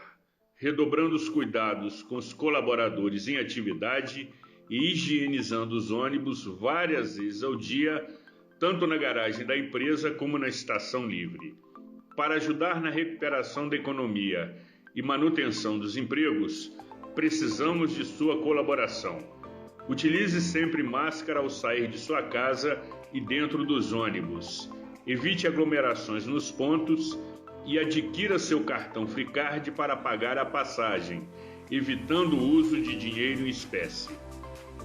redobrando os cuidados com os colaboradores em atividade e higienizando os ônibus várias vezes ao dia, tanto na garagem da empresa como na estação livre. Para ajudar na recuperação da economia e manutenção dos empregos, precisamos de sua colaboração. Utilize sempre máscara ao sair de sua casa e dentro dos ônibus. Evite aglomerações nos pontos e adquira seu cartão Fricard para pagar a passagem, evitando o uso de dinheiro em espécie.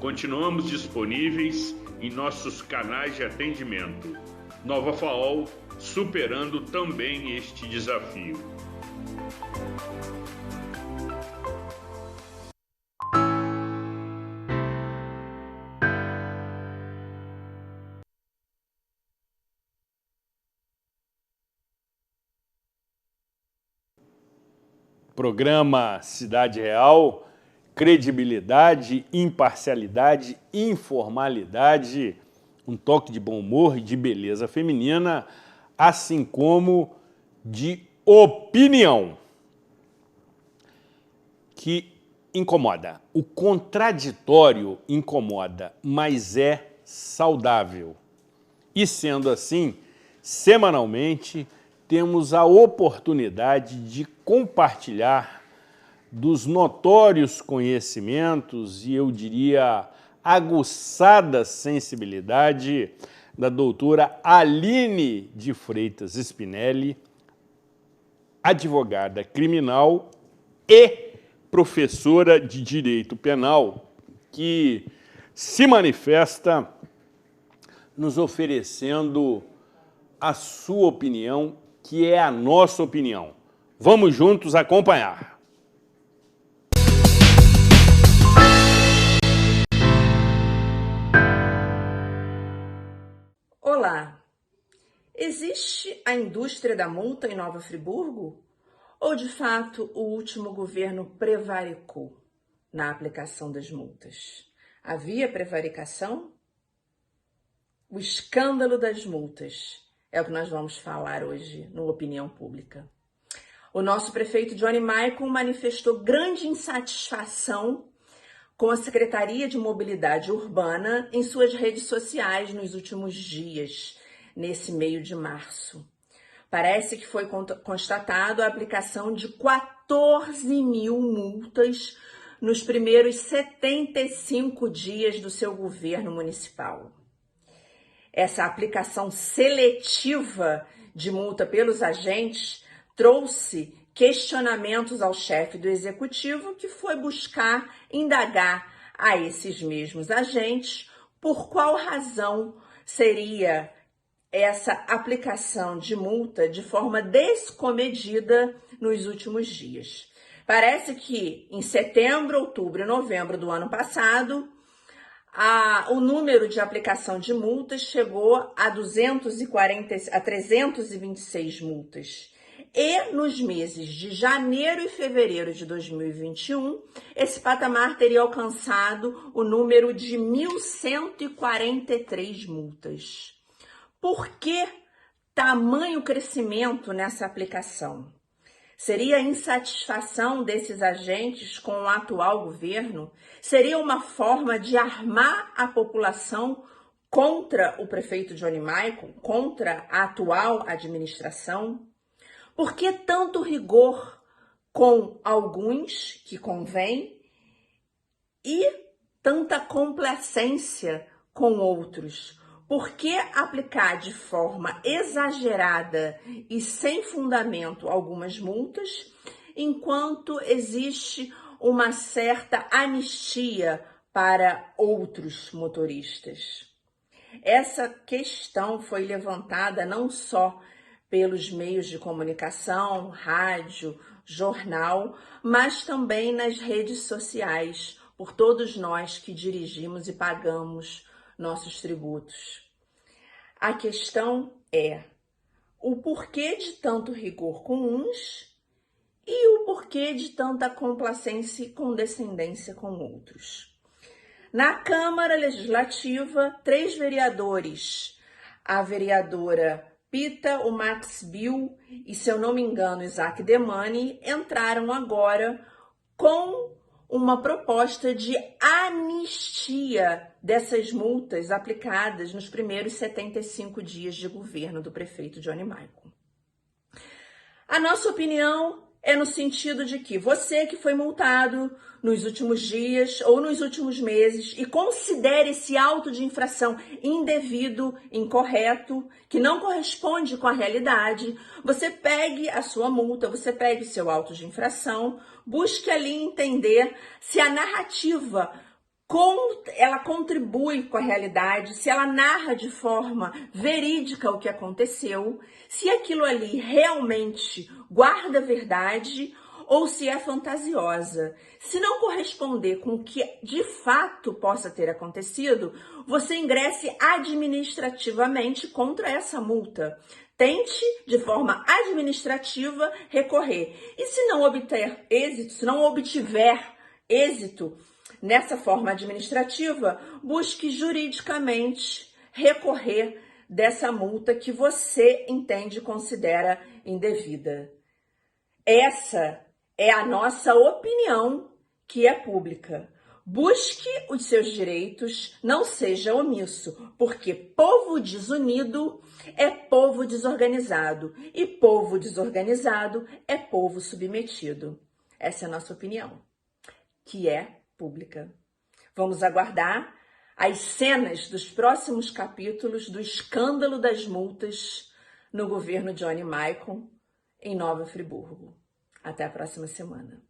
Continuamos disponíveis em nossos canais de atendimento. Nova FAOL, superando também este desafio. Programa Cidade Real, credibilidade, imparcialidade, informalidade, um toque de bom humor e de beleza feminina, assim como de opinião, que incomoda. O contraditório incomoda, mas é saudável. E sendo assim, semanalmente, temos a oportunidade de compartilhar dos notórios conhecimentos e, eu diria, aguçada sensibilidade da doutora Aline de Freitas Spinelli, advogada criminal e professora de Direito Penal, que se manifesta nos oferecendo a sua opinião, que é a nossa opinião. Vamos juntos acompanhar. Olá! Existe a indústria da multa em Nova Friburgo? Ou, de fato, o último governo prevaricou na aplicação das multas? Havia prevaricação? O escândalo das multas é o que nós vamos falar hoje no Opinião Pública. O nosso prefeito Johnny Maicon manifestou grande insatisfação com a Secretaria de Mobilidade Urbana em suas redes sociais nos últimos dias, nesse meio de março. Parece que foi constatado a aplicação de 14 mil multas nos primeiros 75 dias do seu governo municipal. Essa aplicação seletiva de multa pelos agentes trouxe questionamentos ao chefe do executivo, que foi buscar indagar a esses mesmos agentes por qual razão seria essa aplicação de multa de forma descomedida nos últimos dias. Parece que em setembro, outubro e novembro do ano passado, o número de aplicação de multas chegou a 326 multas. E nos meses de janeiro e fevereiro de 2021, esse patamar teria alcançado o número de 1.143 multas. Por que tamanho crescimento nessa aplicação? Seria a insatisfação desses agentes com o atual governo? Seria uma forma de armar a população contra o prefeito Johnny Michael, contra a atual administração? Por que tanto rigor com alguns que convém e tanta complacência com outros? Por que aplicar de forma exagerada e sem fundamento algumas multas, enquanto existe uma certa anistia para outros motoristas? Essa questão foi levantada não só pelos meios de comunicação, rádio, jornal, mas também nas redes sociais, por todos nós que dirigimos e pagamos nossos tributos. A questão é o porquê de tanto rigor com uns e o porquê de tanta complacência e condescendência com outros. Na Câmara Legislativa, 3 vereadores, a vereadora Pita, o Max Bill e, se eu não me engano, Isaac Demani, entraram agora com uma proposta de anistia dessas multas aplicadas nos primeiros 75 dias de governo do prefeito Johnny Michael. A nossa opinião é no sentido de que você que foi multado nos últimos dias ou nos últimos meses e considere esse auto de infração indevido, incorreto, que não corresponde com a realidade, você pegue a sua multa, você pegue o seu auto de infração, busque ali entender se a narrativa ela contribui com a realidade, se ela narra de forma verídica o que aconteceu, se aquilo ali realmente guarda verdade ou se é fantasiosa. Se não corresponder com o que de fato possa ter acontecido, você ingresse administrativamente contra essa multa. Tente, de forma administrativa, recorrer. E se não obter êxito, se não obtiver êxito nessa forma administrativa, busque juridicamente recorrer dessa multa que você entende e considera indevida. Essa é a nossa opinião, que é pública. Busque os seus direitos, não seja omisso, porque povo desunido é povo desorganizado e povo desorganizado é povo submetido. Essa é a nossa opinião, que é pública. Vamos aguardar as cenas dos próximos capítulos do escândalo das multas no governo Johnny Michael em Nova Friburgo. Até a próxima semana.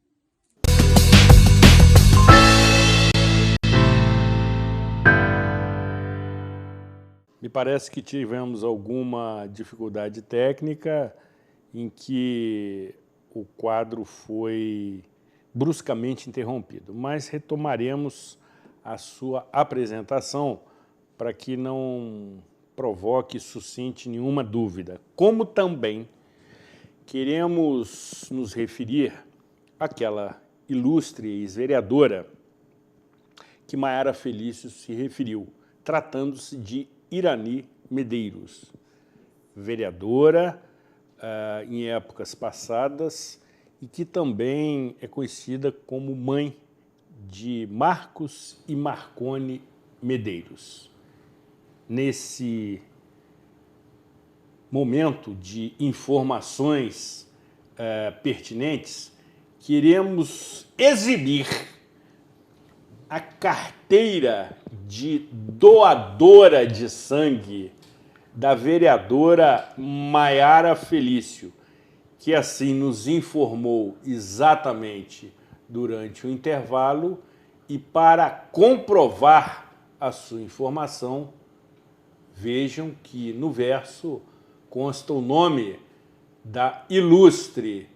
Me parece que tivemos alguma dificuldade técnica em que o quadro foi bruscamente interrompido, mas retomaremos a sua apresentação para que não provoque e suscite nenhuma dúvida. Como também queremos nos referir àquela ilustre ex-vereadora que Maiara Felício se referiu, tratando-se de Irani Medeiros, vereadora em épocas passadas e que também é conhecida como mãe de Marcos e Marcone Medeiros. Nesse momento de informações pertinentes, queremos exibir a carteira de doadora de sangue da vereadora Maiara Felício, que assim nos informou exatamente durante o intervalo, e para comprovar a sua informação, vejam que no verso consta o nome da ilustre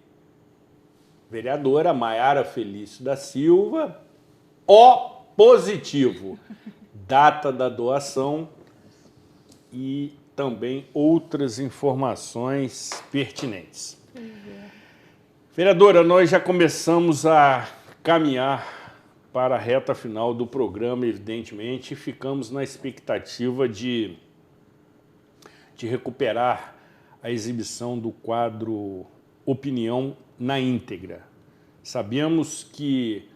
vereadora Maiara Felício da Silva, O positivo, data da doação e também outras informações pertinentes. Vereadora, nós já começamos a caminhar para a reta final do programa, evidentemente, e ficamos na expectativa de recuperar a exibição do quadro Opinião na íntegra. Sabemos que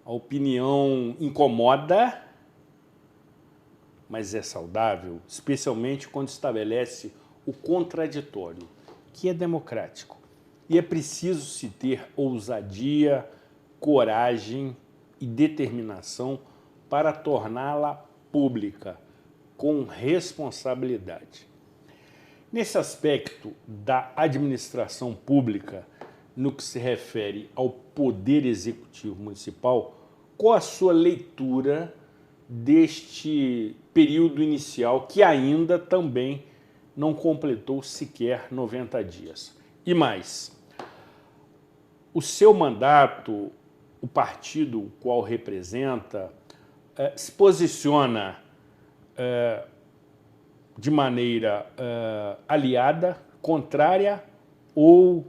a opinião incomoda, mas é saudável, especialmente quando estabelece o contraditório, que é democrático. E é preciso se ter ousadia, coragem e determinação para torná-la pública, com responsabilidade. Nesse aspecto da administração pública, no que se refere ao Poder Executivo Municipal, qual a sua leitura deste período inicial que ainda também não completou sequer 90 dias? E mais, o seu mandato, o partido o qual representa, se posiciona de maneira aliada, contrária ou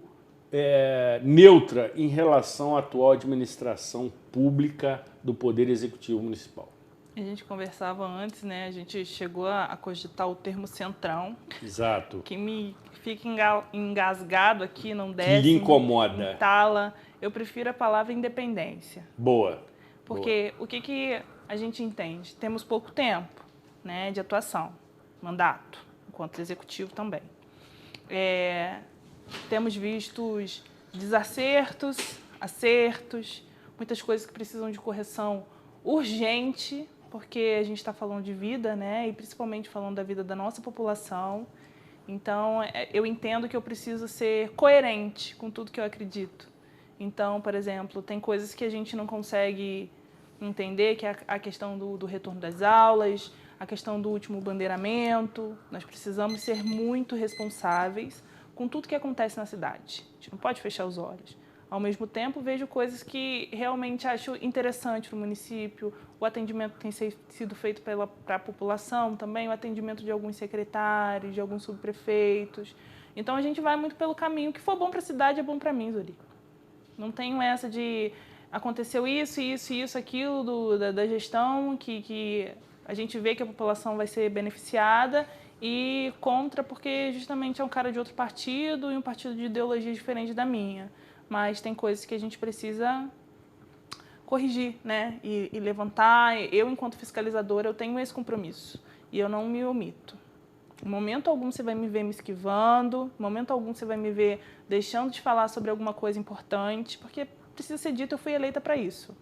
neutra em relação à atual administração pública do Poder Executivo Municipal? A gente conversava antes, né? A gente chegou a cogitar o termo centrão. Exato. Que me fica engasgado aqui, não desce. Que lhe incomoda. Entala. Eu prefiro a palavra independência. Boa. Porque o que a gente entende? Temos pouco tempo, né, de atuação, mandato, enquanto executivo também. Temos visto desacertos, acertos, muitas coisas que precisam de correção urgente, porque a gente está falando de vida, né? E principalmente falando da vida da nossa população. Então, eu entendo que eu preciso ser coerente com tudo que eu acredito. Então, por exemplo, tem coisas que a gente não consegue entender, que é a questão do retorno das aulas, a questão do último bandeiramento. Nós precisamos ser muito responsáveis com tudo que acontece na cidade. A gente não pode fechar os olhos. Ao mesmo tempo, vejo coisas que realmente acho interessante no município, o atendimento que tem sido feito para a população também, o atendimento de alguns secretários, de alguns subprefeitos. Então, a gente vai muito pelo caminho. O que for bom para a cidade é bom para mim, Zoli. Não tenho essa de aconteceu isso, aquilo da gestão, que a gente vê que a população vai ser beneficiada, e contra porque justamente é um cara de outro partido e um partido de ideologia diferente da minha. Mas tem coisas que a gente precisa corrigir, né? E levantar. Eu, enquanto fiscalizadora, eu tenho esse compromisso e eu não me omito. Em momento algum você vai me ver me esquivando, em momento algum você vai me ver deixando de falar sobre alguma coisa importante, porque precisa ser dito, eu fui eleita para isso,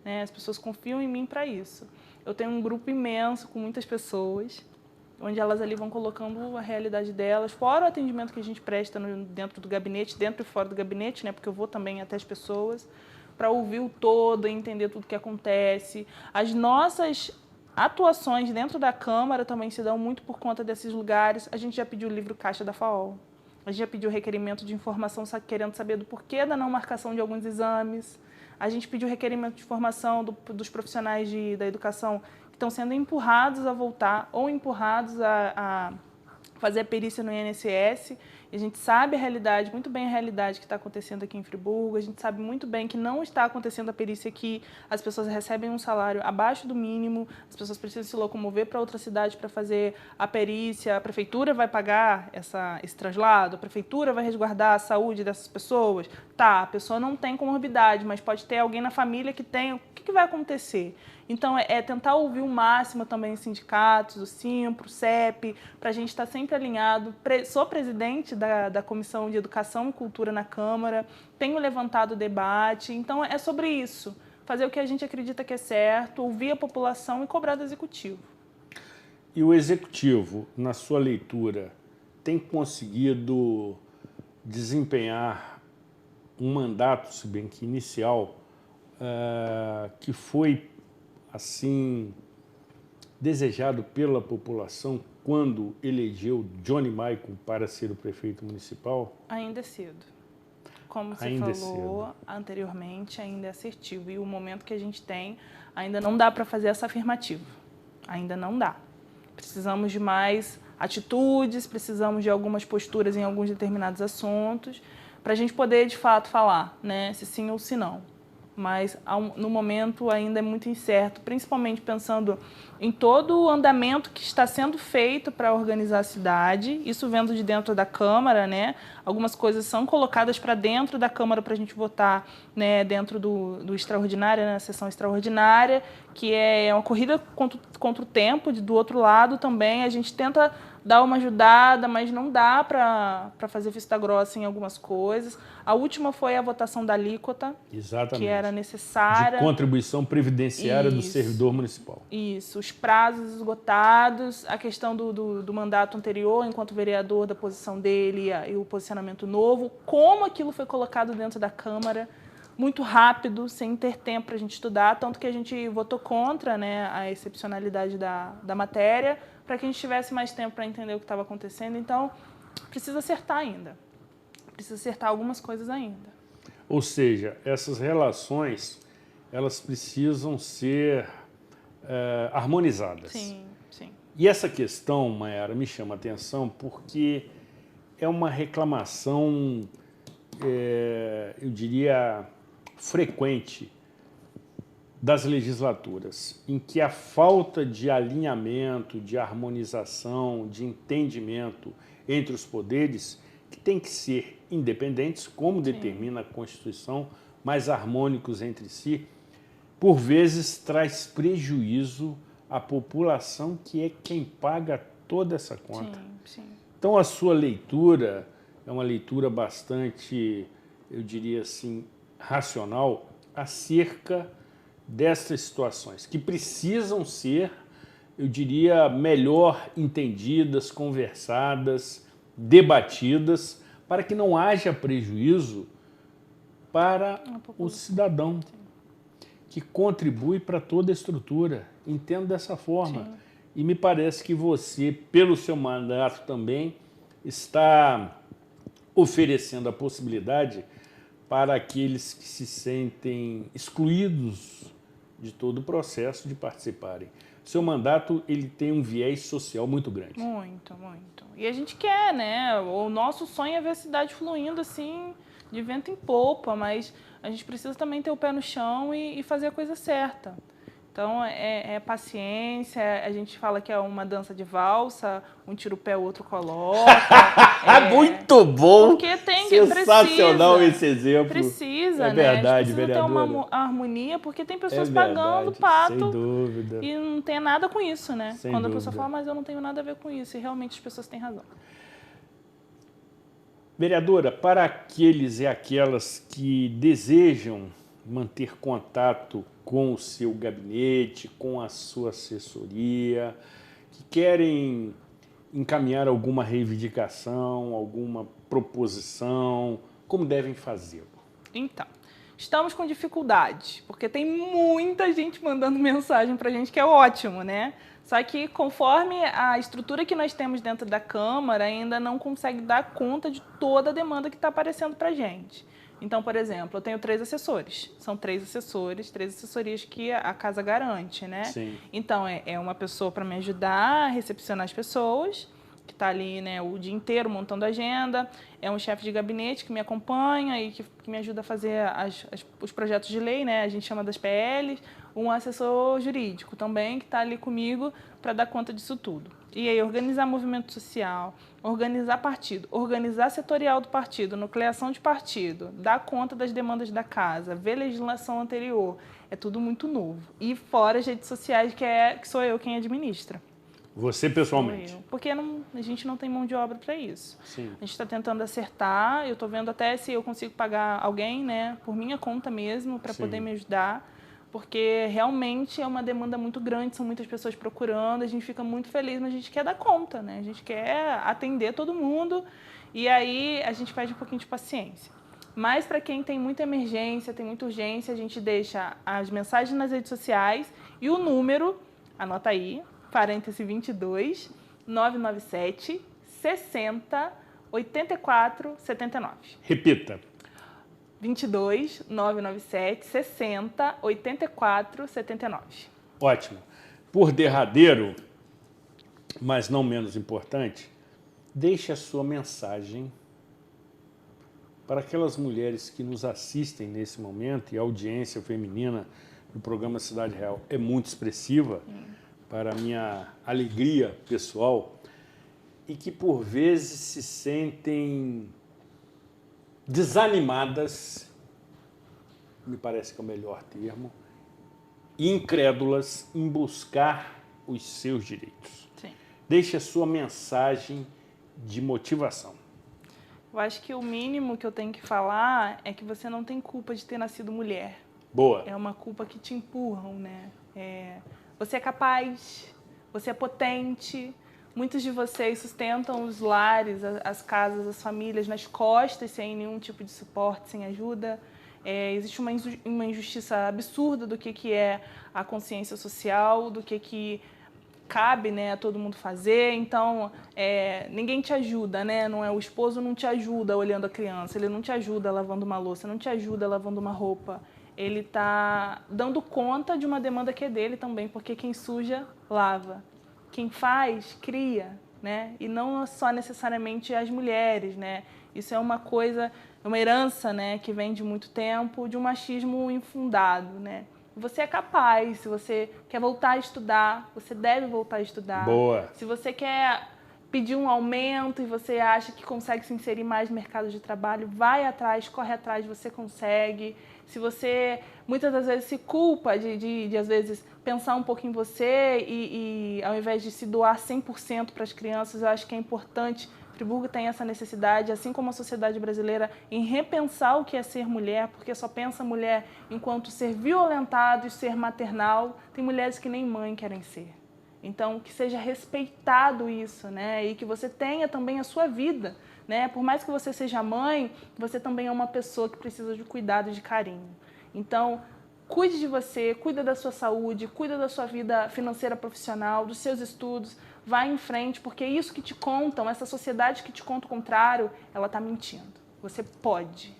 né? As pessoas confiam em mim para isso. Eu tenho um grupo imenso com muitas pessoas, onde elas ali vão colocando a realidade delas, fora o atendimento que a gente presta dentro do gabinete, dentro e fora do gabinete, né? Porque eu vou também até as pessoas, para ouvir o todo e entender tudo o que acontece. As nossas atuações dentro da Câmara também se dão muito por conta desses lugares. A gente já pediu o livro caixa da FAO, a gente já pediu requerimento de informação querendo saber do porquê da não marcação de alguns exames, a gente pediu requerimento de informação dos profissionais da educação que estão sendo empurrados a voltar ou empurrados a fazer a perícia no INSS. E a gente sabe a realidade, muito bem a realidade que está acontecendo aqui em Friburgo, a gente sabe muito bem que não está acontecendo a perícia aqui, as pessoas recebem um salário abaixo do mínimo, as pessoas precisam se locomover para outra cidade para fazer a perícia, a prefeitura vai pagar esse traslado, a prefeitura vai resguardar a saúde dessas pessoas. Tá, a pessoa não tem comorbidade, mas pode ter alguém na família que tem, o que vai acontecer? Então, é tentar ouvir o máximo também os sindicatos, o Simpro, o CEP, para a gente estar sempre alinhado. Sou presidente da Comissão de Educação e Cultura na Câmara, tenho levantado o debate, então é sobre isso, fazer o que a gente acredita que é certo, ouvir a população e cobrar do Executivo. E o Executivo, na sua leitura, tem conseguido desempenhar um mandato, se bem que inicial, que foi assim desejado pela população quando elegeu Johnny Michael para ser o prefeito municipal? Ainda é cedo. Como você Ainda falou anteriormente, ainda é assertivo. E o momento que a gente tem, ainda não dá para fazer essa afirmativa. Ainda não dá. Precisamos de mais atitudes, precisamos de algumas posturas em alguns determinados assuntos, para a gente poder, de fato, falar, né, se sim ou se não. Mas, no momento, ainda é muito incerto, principalmente pensando em todo o andamento que está sendo feito para organizar a cidade, isso vendo de dentro da Câmara, né? Algumas coisas são colocadas para dentro da Câmara para a gente votar, né, dentro do extraordinário, né, na sessão extraordinária, que é uma corrida contra o tempo. Do outro lado também a gente tenta dar uma ajudada, mas não dá para fazer vista grossa em algumas coisas. A última foi a votação da alíquota, Exatamente. que era necessária. De contribuição previdenciária do servidor municipal. Isso, os prazos esgotados, a questão do mandato anterior, enquanto vereador, da posição dele e o posicionamento novo, como aquilo foi colocado dentro da Câmara, muito rápido, sem ter tempo para a gente estudar, tanto que a gente votou contra, né, a excepcionalidade da matéria, para que a gente tivesse mais tempo para entender o que estava acontecendo. Então, precisa acertar ainda. Precisa acertar algumas coisas ainda. Ou seja, essas relações, elas precisam ser harmonizadas. Sim, sim. E essa questão, Mayara, me chama a atenção porque é uma reclamação, eu diria, frequente das legislaturas, em que a falta de alinhamento, de harmonização, de entendimento entre os poderes, que tem que ser independentes, como determina a Constituição, mas harmônicos entre si, por vezes traz prejuízo à população, que é quem paga toda essa conta. Sim, sim. Então, a sua leitura é uma leitura bastante, eu diria assim, racional acerca dessas situações, que precisam ser, eu diria, melhor entendidas, conversadas, debatidas, para que não haja prejuízo para o cidadão, que contribui para toda a estrutura. Entendo dessa forma. Sim. E me parece que você, pelo seu mandato também, está oferecendo a possibilidade para aqueles que se sentem excluídos de todo o processo de participarem. Seu mandato, ele tem um viés social muito grande. Muito, muito. E a gente quer, né? O nosso sonho é ver a cidade fluindo assim, de vento em popa, mas a gente precisa também ter o pé no chão e fazer a coisa certa. Então, é paciência, a gente fala que é uma dança de valsa, um tira o pé, o outro coloca. Muito bom! Porque tem sensacional esse exemplo. Precisa, é verdade, né? Precisa ter uma harmonia, porque tem pessoas pagando pato sem dúvida. E não tem nada com isso, né? Sem Quando dúvida. A pessoa fala, mas eu não tenho nada a ver com isso, e realmente as pessoas têm razão. Vereadora, para aqueles e aquelas que desejam manter contato com o seu gabinete, com a sua assessoria, que querem encaminhar alguma reivindicação, alguma proposição, como devem fazê-lo? Então, estamos com dificuldade, porque tem muita gente mandando mensagem para a gente, que é ótimo, né? Só que conforme a estrutura que nós temos dentro da Câmara, ainda não consegue dar conta de toda a demanda que está aparecendo para a gente. Então, por exemplo, eu tenho 3 assessores. São 3 assessores, 3 assessorias que a casa garante, né? Sim. Então, é uma pessoa para me ajudar a recepcionar as pessoas, que está ali, né, o dia inteiro montando agenda. É um chefe de gabinete que me acompanha e que me ajuda a fazer os projetos de lei, né? A gente chama das PLs. Um assessor jurídico também, que está ali comigo para dar conta disso tudo. E aí, organizar movimento social, organizar partido, organizar setorial do partido, nucleação de partido, dar conta das demandas da casa, ver legislação anterior, é tudo muito novo. E fora as redes sociais, que sou eu quem administra. Você pessoalmente? Sou eu. Porque a gente não tem mão de obra para isso. Sim. A gente está tentando acertar, eu estou vendo até se eu consigo pagar alguém, né, por minha conta mesmo, para poder me ajudar. Porque realmente é uma demanda muito grande, são muitas pessoas procurando, a gente fica muito feliz, mas a gente quer dar conta, né? A gente quer atender todo mundo e aí a gente pede um pouquinho de paciência. Mas para quem tem muita emergência, tem muita urgência, a gente deixa as mensagens nas redes sociais e o número, anota aí, parêntese 22, 997 60 84 79. Repita. 22 997 60 84 79. Ótimo. Por derradeiro, mas não menos importante, deixe a sua mensagem para aquelas mulheres que nos assistem nesse momento, e a audiência feminina do programa Cidade Real é muito expressiva, para a minha alegria pessoal, e que por vezes se sentem desanimadas, me parece que é o melhor termo, e incrédulas em buscar os seus direitos. Sim. Deixe a sua mensagem de motivação. Eu acho que o mínimo que eu tenho que falar é que você não tem culpa de ter nascido mulher. Boa. É uma culpa que te empurram, né? Você é capaz, você é potente. Muitos de vocês sustentam os lares, as casas, as famílias nas costas, sem nenhum tipo de suporte, sem ajuda. Existe uma injustiça absurda do que é a consciência social, do que cabe, né, a todo mundo fazer. Então, ninguém te ajuda, né? O esposo não te ajuda olhando a criança, ele não te ajuda lavando uma louça, não te ajuda lavando uma roupa. Ele está dando conta de uma demanda que é dele também, porque quem suja, lava. Quem faz, cria, né? E não só necessariamente as mulheres, né? Isso é uma coisa, uma herança, né, que vem de muito tempo, de um machismo infundado, né? Você é capaz, se você quer voltar a estudar, você deve voltar a estudar. Boa. Se você quer pedir um aumento e você acha que consegue se inserir mais no mercado de trabalho, vai atrás, corre atrás, você consegue. Se você muitas das vezes se culpa de às vezes, pensar um pouco em você e ao invés de se doar 100% para as crianças, eu acho que é importante. Friburgo tem essa necessidade, assim como a sociedade brasileira, em repensar o que é ser mulher, porque só pensa mulher enquanto ser violentado e ser maternal. Tem mulheres que nem mãe querem ser. Então, que seja respeitado isso, né? E que você tenha também a sua vida, né? Por mais que você seja mãe, você também é uma pessoa que precisa de cuidado e de carinho. Então, cuide de você, cuida da sua saúde, cuida da sua vida financeira profissional, dos seus estudos, vá em frente, porque isso que te contam, essa sociedade que te conta o contrário, ela está mentindo. Você pode.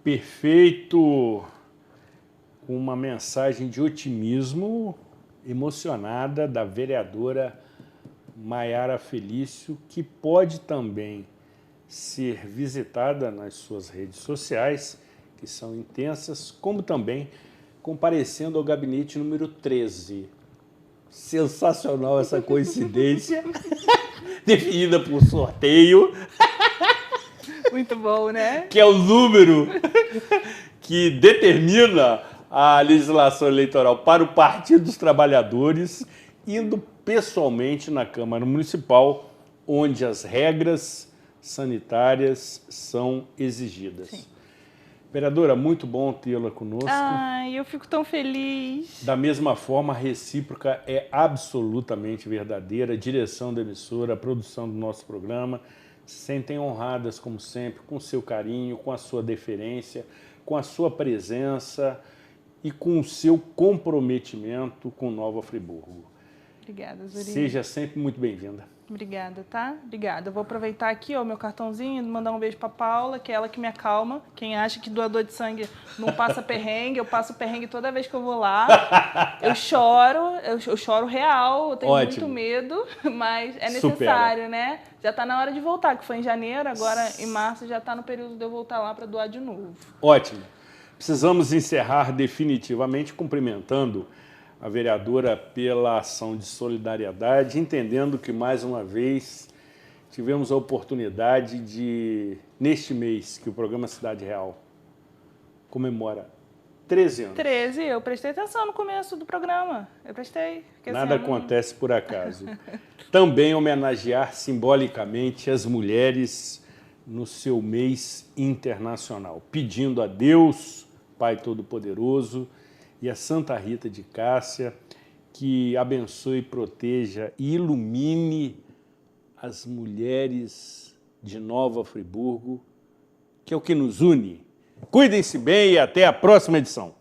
Perfeito. Uma mensagem de otimismo emocionada da vereadora Maiara Felício, que pode também ser visitada nas suas redes sociais, que são intensas, como também comparecendo ao gabinete número 13. Sensacional essa coincidência, definida por sorteio. Muito bom, né? Que é o número que determina a legislação eleitoral para o Partido dos Trabalhadores, indo pessoalmente na Câmara Municipal, onde as regras sanitárias são exigidas. Sim. Vereadora, muito bom tê-la conosco. Ai, eu fico tão feliz. Da mesma forma, a recíproca é absolutamente verdadeira. A direção da emissora, a produção do nosso programa, se sentem honradas, como sempre, com o seu carinho, com a sua deferência, com a sua presença e com o seu comprometimento com Nova Friburgo. Obrigada, Zuri. Seja sempre muito bem-vinda. Obrigada, tá? Obrigada. Eu vou aproveitar aqui, ó, meu cartãozinho, mandar um beijo pra Paula, que é ela que me acalma. Quem acha que doador de sangue não passa perrengue, eu passo perrengue toda vez que eu vou lá. Eu choro real, eu tenho muito medo, mas é necessário, né? Já tá na hora de voltar, que foi em janeiro, agora em março já tá no período de eu voltar lá para doar de novo. Ótimo. Precisamos encerrar definitivamente cumprimentando a vereadora pela ação de solidariedade, entendendo que, mais uma vez, tivemos a oportunidade de, neste mês, que o programa Cidade Real comemora 13 anos. 13, eu prestei atenção no começo do programa, eu prestei. Nada acontece por acaso. Também homenagear simbolicamente as mulheres no seu mês internacional, pedindo a Deus, Pai Todo-Poderoso, e a Santa Rita de Cássia, que abençoe, proteja e ilumine as mulheres de Nova Friburgo, que é o que nos une. Cuidem-se bem e até a próxima edição.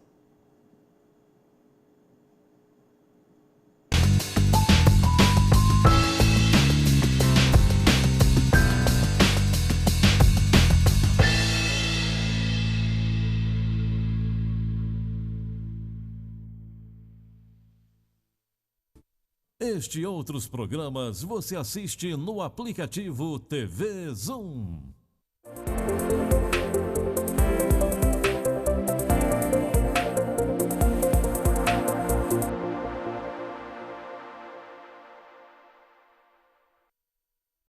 Este e outros programas você assiste no aplicativo TV Zoom.